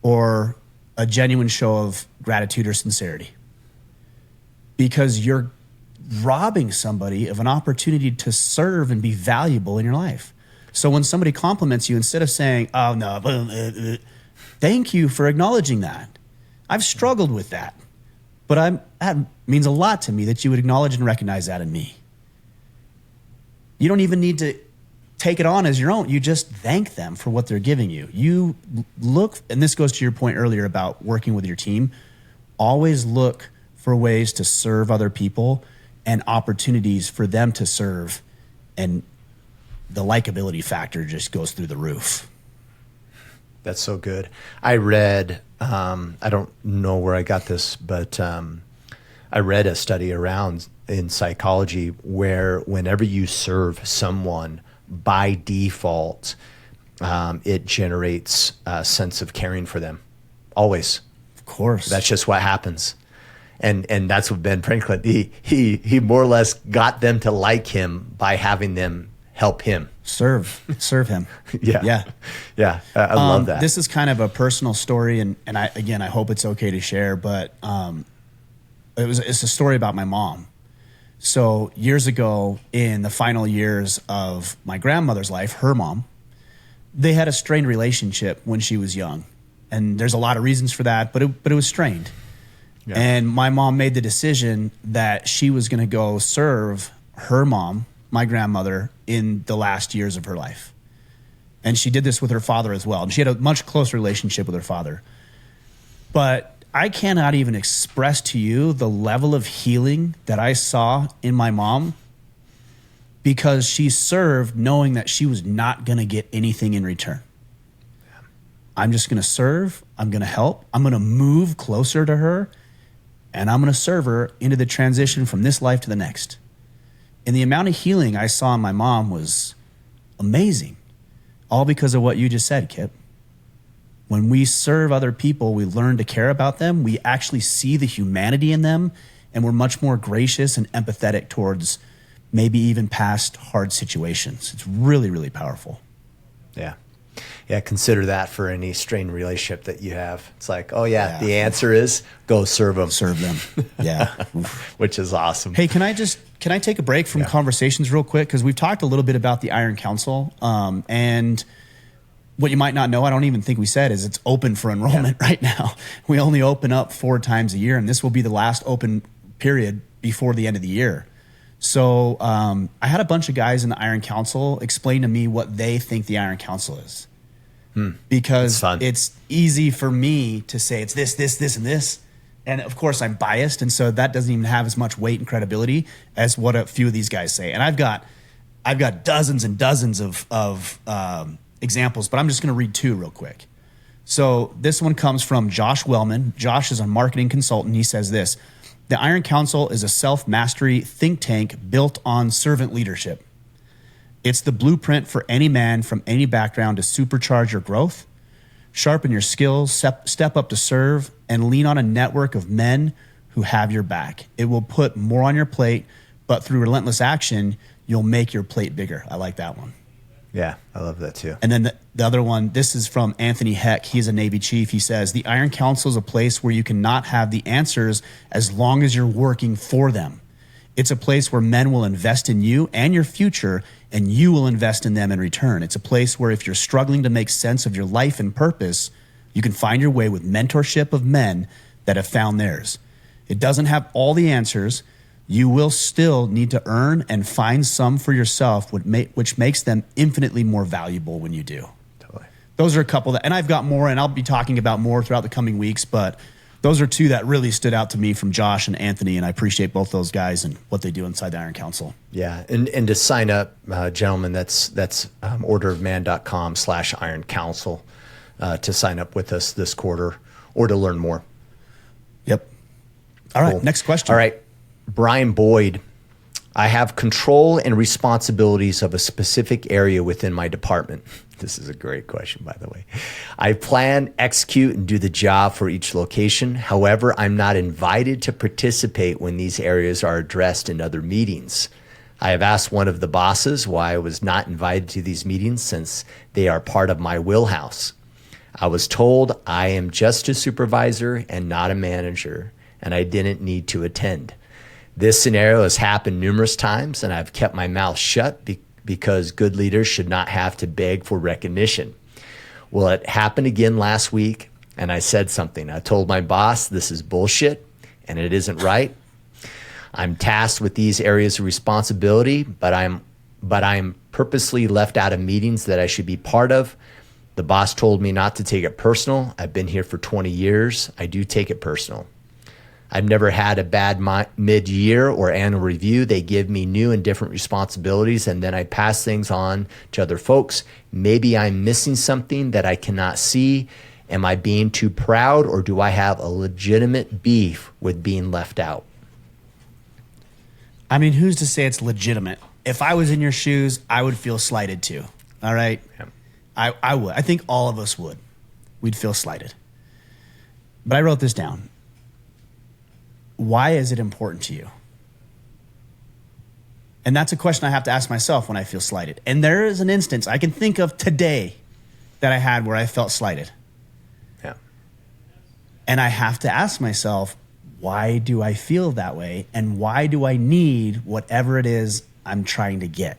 or a genuine show of gratitude or sincerity, because you're robbing somebody of an opportunity to serve and be valuable in your life. So when somebody compliments you, instead of saying, oh, no, thank you for acknowledging that. I've struggled with that. But that means a lot to me that you would acknowledge and recognize that in me. You don't even need to take it on as your own. You just thank them for what they're giving you. You look, and this goes to your point earlier about working with your team, always look for ways to serve other people and opportunities for them to serve, and the likability factor just goes through the roof. That's so good. I read, I don't know where I got this, but I read a study around in psychology where whenever you serve someone, by default, it generates a sense of caring for them. Always. Of course. That's just what happens. And that's what Ben Franklin, he more or less got them to like him by having them help him. Serve him. Yeah. I love that. This is kind of a personal story, and I hope it's okay to share, but it's a story about my mom. So years ago, in the final years of my grandmother's life, her mom, they had a strained relationship when she was young. And there's a lot of reasons for that, but it was strained. Yeah. And my mom made the decision that she was going to go serve her mom, my grandmother, in the last years of her life. And she did this with her father as well. And she had a much closer relationship with her father. But I cannot even express to you the level of healing that I saw in my mom, because she served knowing that she was not going to get anything in return. I'm just going to serve. I'm going to help. I'm going to move closer to her, and I'm going to serve her into the transition from this life to the next. And the amount of healing I saw in my mom was amazing, all because of what you just said, Kipp. When we serve other people, we learn to care about them. We actually see the humanity in them, and we're much more gracious and empathetic towards maybe even past hard situations. It's really, really powerful. Yeah, consider that for any strained relationship that you have. It's like, the answer is go serve them. Serve them. Yeah. Which is awesome. Hey, can I take a break from conversations real quick? Because we've talked a little bit about the Iron Council, and what you might not know, I don't even think we said, is it's open for enrollment right now. We only open up 4 times a year, and this will be the last open period before the end of the year. So I had a bunch of guys in the Iron Council explain to me what they think the Iron Council is. Because it's easy for me to say it's this, and this. And of course I'm biased, and so that doesn't even have as much weight and credibility as what a few of these guys say. And I've got dozens and dozens of examples, but I'm just going to read 2 real quick. So this one comes from Josh Wellman. Josh is a marketing consultant. He says this: the Iron Council is a self-mastery think tank built on servant leadership. It's the blueprint for any man from any background to supercharge your growth, sharpen your skills, step up to serve, and lean on a network of men who have your back. It will put more on your plate, but through relentless action, you'll make your plate bigger. I like that one. Yeah, I love that too. And then the other one, this is from Anthony Heck. He's a Navy chief. He says, the Iron Council is a place where you cannot have the answers as long as you're working for them. It's a place where men will invest in you and your future, and you will invest in them in return. It's a place where if you're struggling to make sense of your life and purpose, you can find your way with mentorship of men that have found theirs. It doesn't have all the answers. You will still need to earn and find some for yourself, which makes them infinitely more valuable when you do. Totally. those are a couple that, and I've got more, and I'll be talking about more throughout the coming weeks, but those are two that really stood out to me from Josh and Anthony, and I appreciate both those guys and what they do inside the Iron Council. Yeah, and to sign up, gentlemen, that's orderofman.com/Iron Council to sign up with us this quarter or to learn more. Yep. All right, Cool. next question. All right, Brian Boyd. I have control and responsibilities of a specific area within my department. This is a great question, by the way. I plan, execute, and do the job for each location. However, I'm not invited to participate when these areas are addressed in other meetings. I have asked one of the bosses why I was not invited to these meetings since they are part of my wheelhouse. I was told I am just a supervisor and not a manager, and I didn't need to attend. This scenario has happened numerous times, and I've kept my mouth shut because good leaders should not have to beg for recognition. Well, it happened again last week, and I said something. I told my boss this is bullshit, and it isn't right. I'm tasked with these areas of responsibility, but I'm purposely left out of meetings that I should be part of. The boss told me not to take it personal. I've been here for 20 years. I do take it personal. I've never had a bad mid-year or annual review. They give me new and different responsibilities, and then I pass things on to other folks. Maybe I'm missing something that I cannot see. Am I being too proud, or do I have a legitimate beef with being left out? I mean, who's to say it's legitimate? If I was in your shoes, I would feel slighted too. All right? Yeah. I would. I think all of us would. We'd feel slighted. But I wrote this down. Why is it important to you? And that's a question I have to ask myself when I feel slighted. And there is an instance I can think of today that I had where I felt slighted. Yeah. And I have to ask myself, why do I feel that way? And why do I need whatever it is I'm trying to get?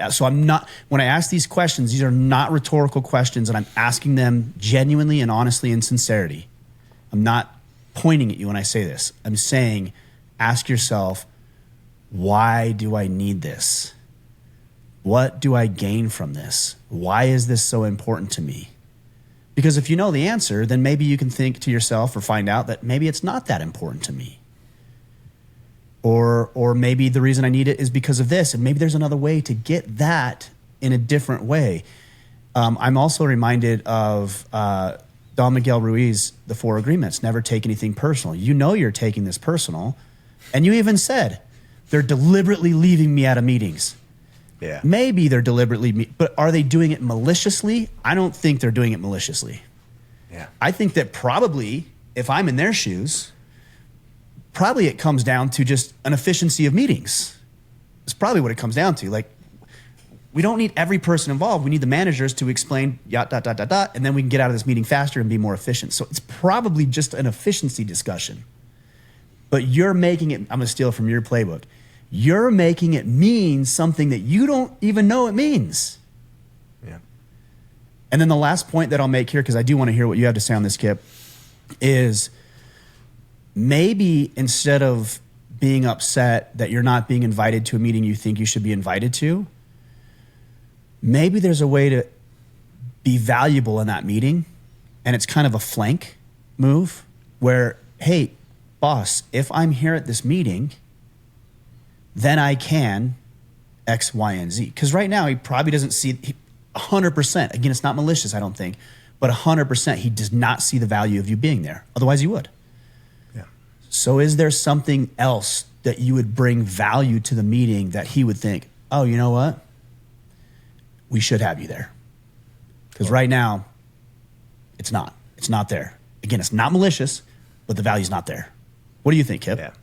So I'm not, when I ask these questions, these are not rhetorical questions, and I'm asking them genuinely and honestly in sincerity. I'm not pointing at you when I say this. I'm saying, ask yourself, why do I need this? What do I gain from this? Why is this so important to me? Because if you know the answer, then maybe you can think to yourself or find out that maybe it's not that important to me. Or maybe the reason I need it is because of this, and maybe there's another way to get that in a different way. I'm also reminded of Don Miguel Ruiz, the 4 agreements, never take anything personal. You know you're taking this personal, and you even said, they're deliberately leaving me out of meetings. Yeah. Maybe they're deliberately, but are they doing it maliciously? I don't think they're doing it maliciously. Yeah. I think that probably, if I'm in their shoes, probably it comes down to just an efficiency of meetings. It's probably what it comes down to. Like, we don't need every person involved. We need the managers to explain and then we can get out of this meeting faster and be more efficient. So it's probably just an efficiency discussion. But you're making it, I'm going to steal from your playbook. You're making it mean something that you don't even know it means. Yeah. And then the last point that I'll make here, because I do want to hear what you have to say on this, Kipp, is maybe instead of being upset that you're not being invited to a meeting you think you should be invited to, maybe there's a way to be valuable in that meeting, and it's kind of a flank move where, hey, boss, if I'm here at this meeting, then I can X, Y, and Z. Because right now he probably doesn't see 100%. Again, it's not malicious, I don't think, but 100% he does not see the value of you being there. Otherwise he would. Yeah. So is there something else that you would bring value to the meeting that he would think, oh, you know what? We should have you there. Because right now, it's not. It's not there. Again, it's not malicious, but the value's not there. What do you think, Kipp? Yeah.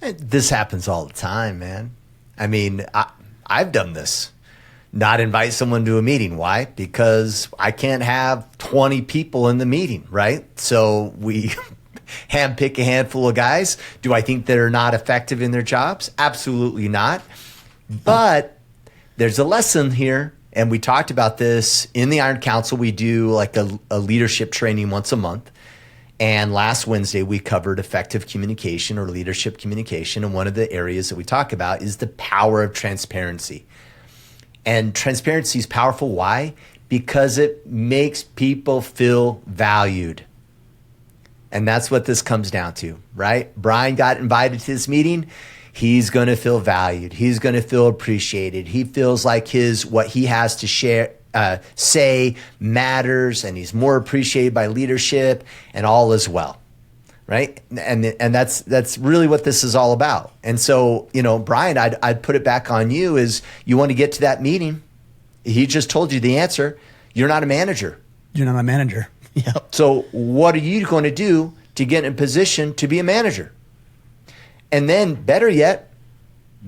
This happens all the time, man. I mean, I've done this. Not invite someone to a meeting. Why? Because I can't have 20 people in the meeting, right? So we handpick a handful of guys. Do I think they're not effective in their jobs? Absolutely not. But there's a lesson here. And we talked about this in the Iron Council. We do like a leadership training once a month. And last Wednesday, we covered effective communication or leadership communication. And one of the areas that we talk about is the power of transparency. And transparency is powerful. Why? Because it makes people feel valued. And that's what this comes down to, right? Brian got invited to this meeting. He's going to feel valued. He's going to feel appreciated. He feels like what he has to share, say matters, and he's more appreciated by leadership, and all is well, right? And that's really what this is all about. And so, Brian, I'd put it back on you. Is you want to get to that meeting? He just told you the answer. You're not a manager. You're not a manager. Yep. So what are you going to do to get in position to be a manager? And then better yet,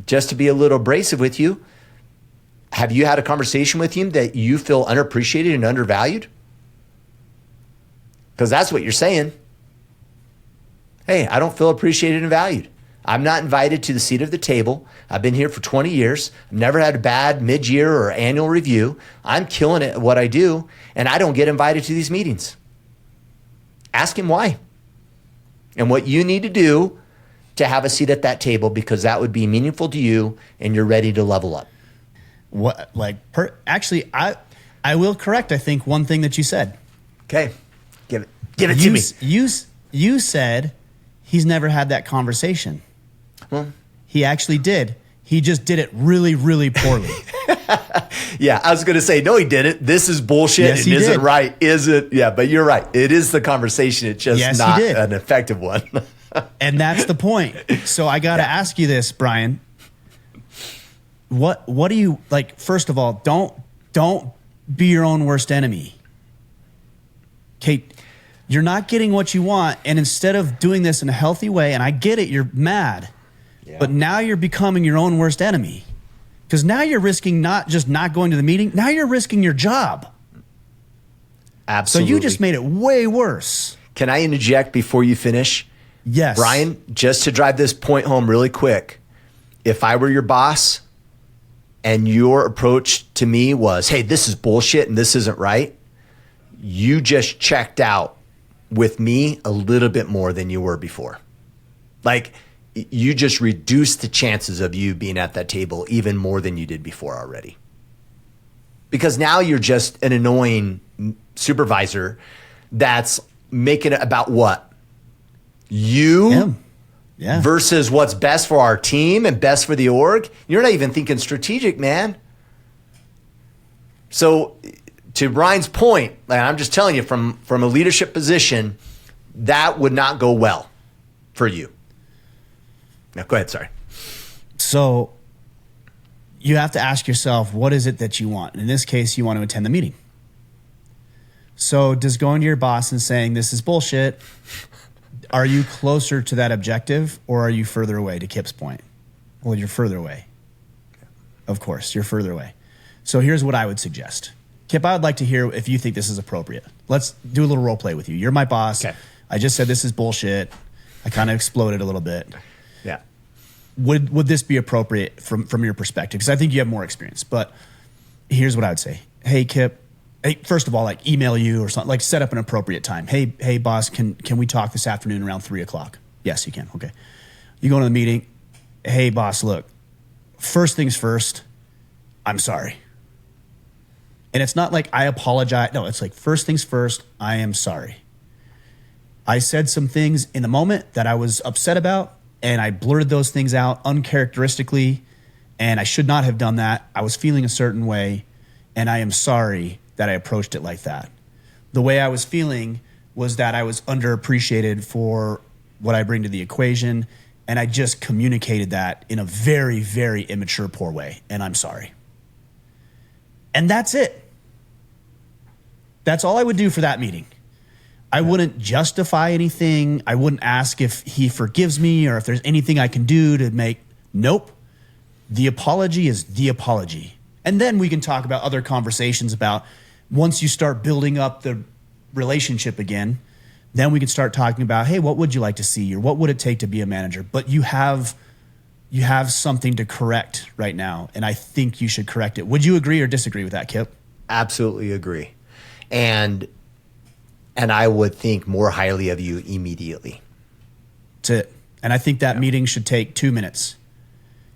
just to be a little abrasive with you, have you had a conversation with him that you feel unappreciated and undervalued? Because that's what you're saying. Hey, I don't feel appreciated and valued. I'm not invited to the seat of the table. I've been here for 20 years. I've never had a bad mid-year or annual review. I'm killing it at what I do, and I don't get invited to these meetings. Ask him why and what you need to do to have a seat at that table, because that would be meaningful to you and you're ready to level up. Actually, I will correct, I think, one thing that you said. Okay. Give it to me. You said he's never had that conversation. Well, he actually did. He just did it really, really poorly. Yeah, I was going to say, no, he didn't. This is bullshit. Yes, It isn't did. right. Is it? Yeah, but you're right. It is the conversation. It's just Yes, he not did. an effective one. And that's the point. So I got to ask you this, Brian. What do you like? First of all, don't be your own worst enemy. Kate, you're not getting what you want, and instead of doing this in a healthy way, and I get it, you're mad, but now you're becoming your own worst enemy. Because now you're risking not just not going to the meeting, now you're risking your job. Absolutely. So you just made it way worse. Can I interject before you finish? Yes. Brian, just to drive this point home really quick, if I were your boss and your approach to me was, hey, this is bullshit and this isn't right, you just checked out with me a little bit more than you were before. Like, you just reduced the chances of you being at that table even more than you did before already. Because now you're just an annoying supervisor that's making it about what? You versus what's best for our team and best for the org. You're not even thinking strategic, man. So to Brian's point, like, I'm just telling you from a leadership position, that would not go well for you. Now, go ahead. Sorry. So you have to ask yourself, what is it that you want? In this case, you want to attend the meeting. So does going to your boss and saying this is bullshit, are you closer to that objective, or are you further away, to Kipp's point? Well, you're further away. Of course, you're further away. So here's what I would suggest. Kip, I would like to hear if you think this is appropriate. Let's do a little role play with you. You're my boss. Okay. I just said this is bullshit. I kind of exploded a little bit. Yeah. Would this be appropriate from your perspective? Because I think you have more experience. But here's what I would say. Hey, Kipp. Hey, first of all, like, email you or something. Like, set up an appropriate time. Hey, boss, can we talk this afternoon around 3:00? Yes, you can. Okay. You go into the meeting. Hey, boss, look. First things first. I'm sorry. And it's not like I apologize. No, it's like, first things first. I am sorry. I said some things in the moment that I was upset about, and I blurted those things out uncharacteristically, and I should not have done that. I was feeling a certain way, and I am sorry that I approached it like that. The way I was feeling was that I was underappreciated for what I bring to the equation, and I just communicated that in a very, very immature, poor way, and I'm sorry. And that's it. That's all I would do for that meeting. I wouldn't justify anything. I wouldn't ask if he forgives me or if there's anything I can do to make. Nope. The apology is the apology. And then we can talk about other conversations about, once you start building up the relationship again, then we can start talking about, hey, what would you like to see, or what would it take to be a manager? But you have something to correct right now, and I think you should correct it. Would you agree or disagree with that, Kipp? Absolutely agree. And I would think more highly of you immediately. That's it. And I think that meeting should take 2 minutes.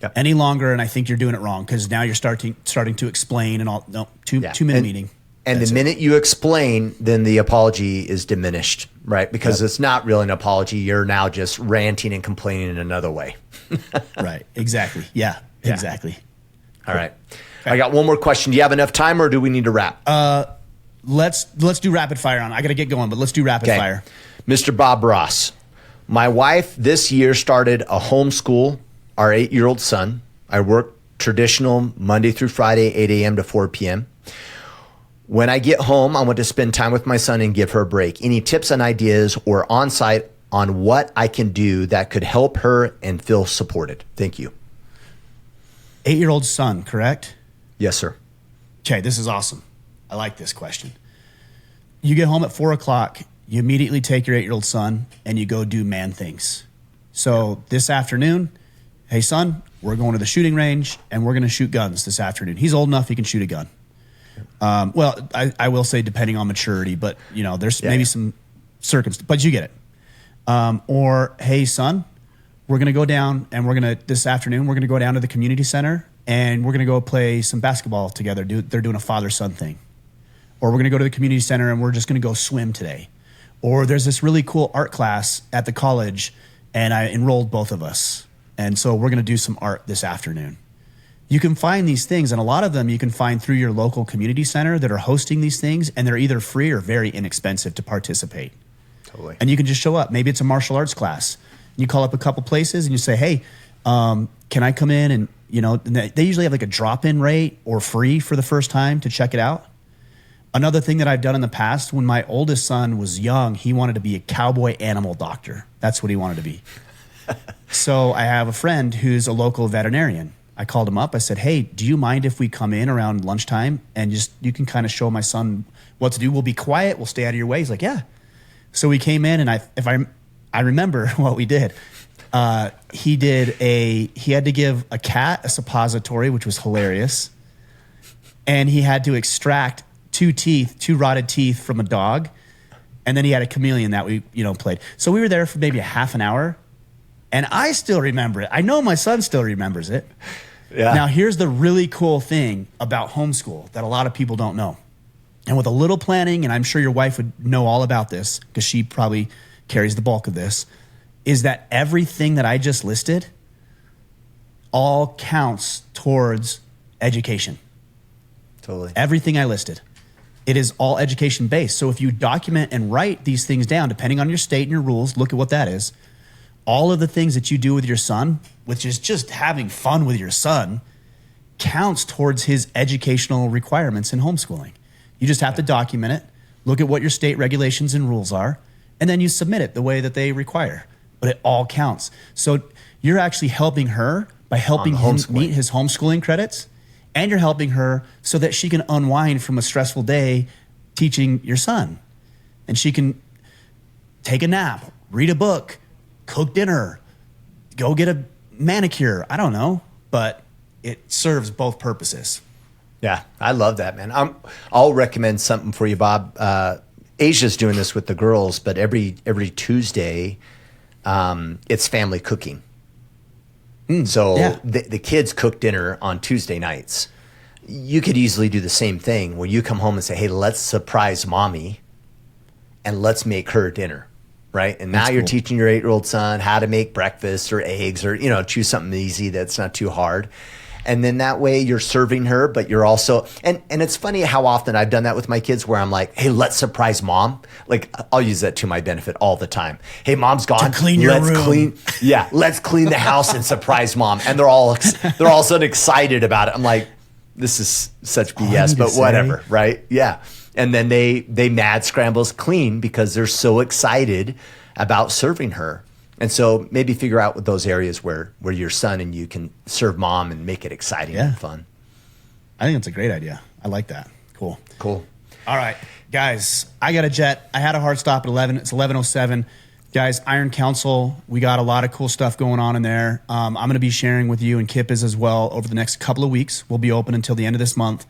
Yep. Any longer, and I think you're doing it wrong, because now you're starting to explain and all. No, two minute meeting. And the minute you explain, then the apology is diminished, right? Because it's not really an apology. You're now just ranting and complaining in another way. Right. Exactly. Yeah. Exactly. All right. Okay. I got one more question. Do you have enough time, or do we need to wrap? Let's do rapid fire on. I got to get going, but let's do rapid fire. Mr. Bob Ross, my wife this year started a homeschool, our 8-year-old son. I work traditional Monday through Friday, 8 a.m. to 4 p.m. When I get home, I want to spend time with my son and give her a break. Any tips and ideas or on-site on what I can do that could help her and feel supported? Thank you. 8-year-old son, correct? Yes, sir. Okay, this is awesome. I like this question. You get home at 4 o'clock, you immediately take your 8-year-old son and you go do man things. So this afternoon, hey son, we're going to the shooting range and we're going to shoot guns this afternoon. He's old enough, he can shoot a gun. Well, I will say depending on maturity, but there's maybe some circumstances, but you get it. Or, hey son, we're going to go down and this afternoon, we're going to go down to the community center and we're going to go play some basketball together. They're doing a father-son thing. Or we're going to go to the community center and we're just going to go swim today. Or there's this really cool art class at the college and I enrolled both of us. And so we're going to do some art this afternoon. You can find these things, and a lot of them you can find through your local community center that are hosting these things, and they're either free or very inexpensive to participate. Totally. And you can just show up. Maybe it's a martial arts class. You call up a couple places and you say, hey, can I come in? And they usually have like a drop-in rate or free for the first time to check it out. Another thing that I've done in the past, when my oldest son was young, he wanted to be a cowboy animal doctor. That's what he wanted to be. So I have a friend who's a local veterinarian. I called him up. I said, hey, do you mind if we come in around lunchtime and you can kind of show my son what to do? We'll be quiet. We'll stay out of your way. He's like, yeah. So we came in and I remember what we did. He had to give a cat a suppository, which was hilarious. And he had to extract two rotted teeth from a dog. And then he had a chameleon that we, played. So we were there for maybe a half an hour. And I still remember it. I know my son still remembers it. Yeah. Now, here's the really cool thing about homeschool that a lot of people don't know. And with a little planning, and I'm sure your wife would know all about this because she probably carries the bulk of this, is that everything that I just listed all counts towards education. Totally. Everything I listed. It is all education based. So if you document and write these things down, depending on your state and your rules, look at what that is. All of the things that you do with your son, which is just having fun with your son, counts towards his educational requirements in homeschooling. You just have to document it, look at what your state regulations and rules are, and then you submit it the way that they require. But it all counts. So you're actually helping her by helping him meet his homeschooling credits, and you're helping her so that she can unwind from a stressful day teaching your son. And she can take a nap, read a book, cook dinner, go get a manicure. I don't know, but it serves both purposes. Yeah, I love that, man. I'll recommend something for you, Bob. Asia's doing this with the girls, but every Tuesday, it's family cooking. So the kids cook dinner on Tuesday nights. You could easily do the same thing where you come home and say, hey, let's surprise mommy and let's make her dinner. Right. And now you're teaching your 8-year-old son how to make breakfast or eggs or, choose something easy that's not too hard. And then that way you're serving her, but you're also, and it's funny how often I've done that with my kids where I'm like, hey, let's surprise mom. Like I'll use that to my benefit all the time. Hey, mom's gone. To clean your room. Let's clean the house and surprise mom. And they're all so excited about it. I'm like, this is such BS, but whatever. Right. Yeah. And then they mad scrambles clean because they're so excited about serving her. And so maybe figure out what those areas where your son and you can serve mom and make it exciting and fun. I think that's a great idea. I like that. Cool. All right, guys, I got a jet. I had a hard stop at 11. It's 11:07. Guys, Iron Council, we got a lot of cool stuff going on in there. I'm going to be sharing with you, and Kipp is as well, over the next couple of weeks. We'll be open until the end of this month.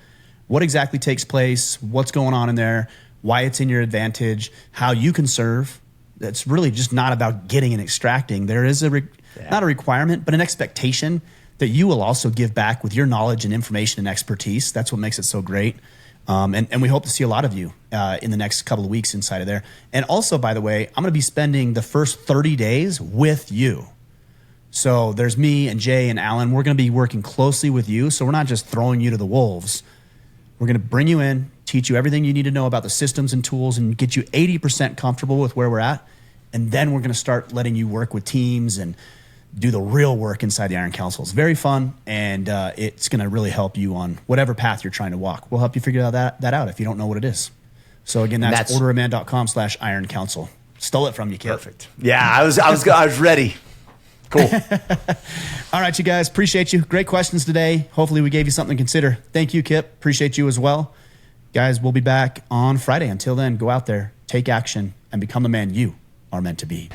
What exactly takes place, what's going on in there, why it's in your advantage, how you can serve. It's really just not about getting and extracting. There is not a requirement, but an expectation that you will also give back with your knowledge and information and expertise. That's what makes it so great. And we hope to see a lot of you in the next couple of weeks inside of there. And also, by the way, I'm going to be spending the first 30 days with you. So there's me and Jay and Alan. We're going to be working closely with you. So we're not just throwing you to the wolves. We're going to bring you in, teach you everything you need to know about the systems and tools, and get you 80% comfortable with where we're at. And then we're going to start letting you work with teams and do the real work inside the Iron Council. It's very fun, and it's going to really help you on whatever path you're trying to walk. We'll help you figure that out if you don't know what it is. So again, that's orderofman.com/Iron Council. Stole it from you, Kipp. Perfect. Yeah, I was ready. Cool. All right, you guys. Appreciate you. Great questions today. Hopefully we gave you something to consider. Thank you, Kipp. Appreciate you as well. Guys, we'll be back on Friday. Until then, go out there, take action, and become the man you are meant to be.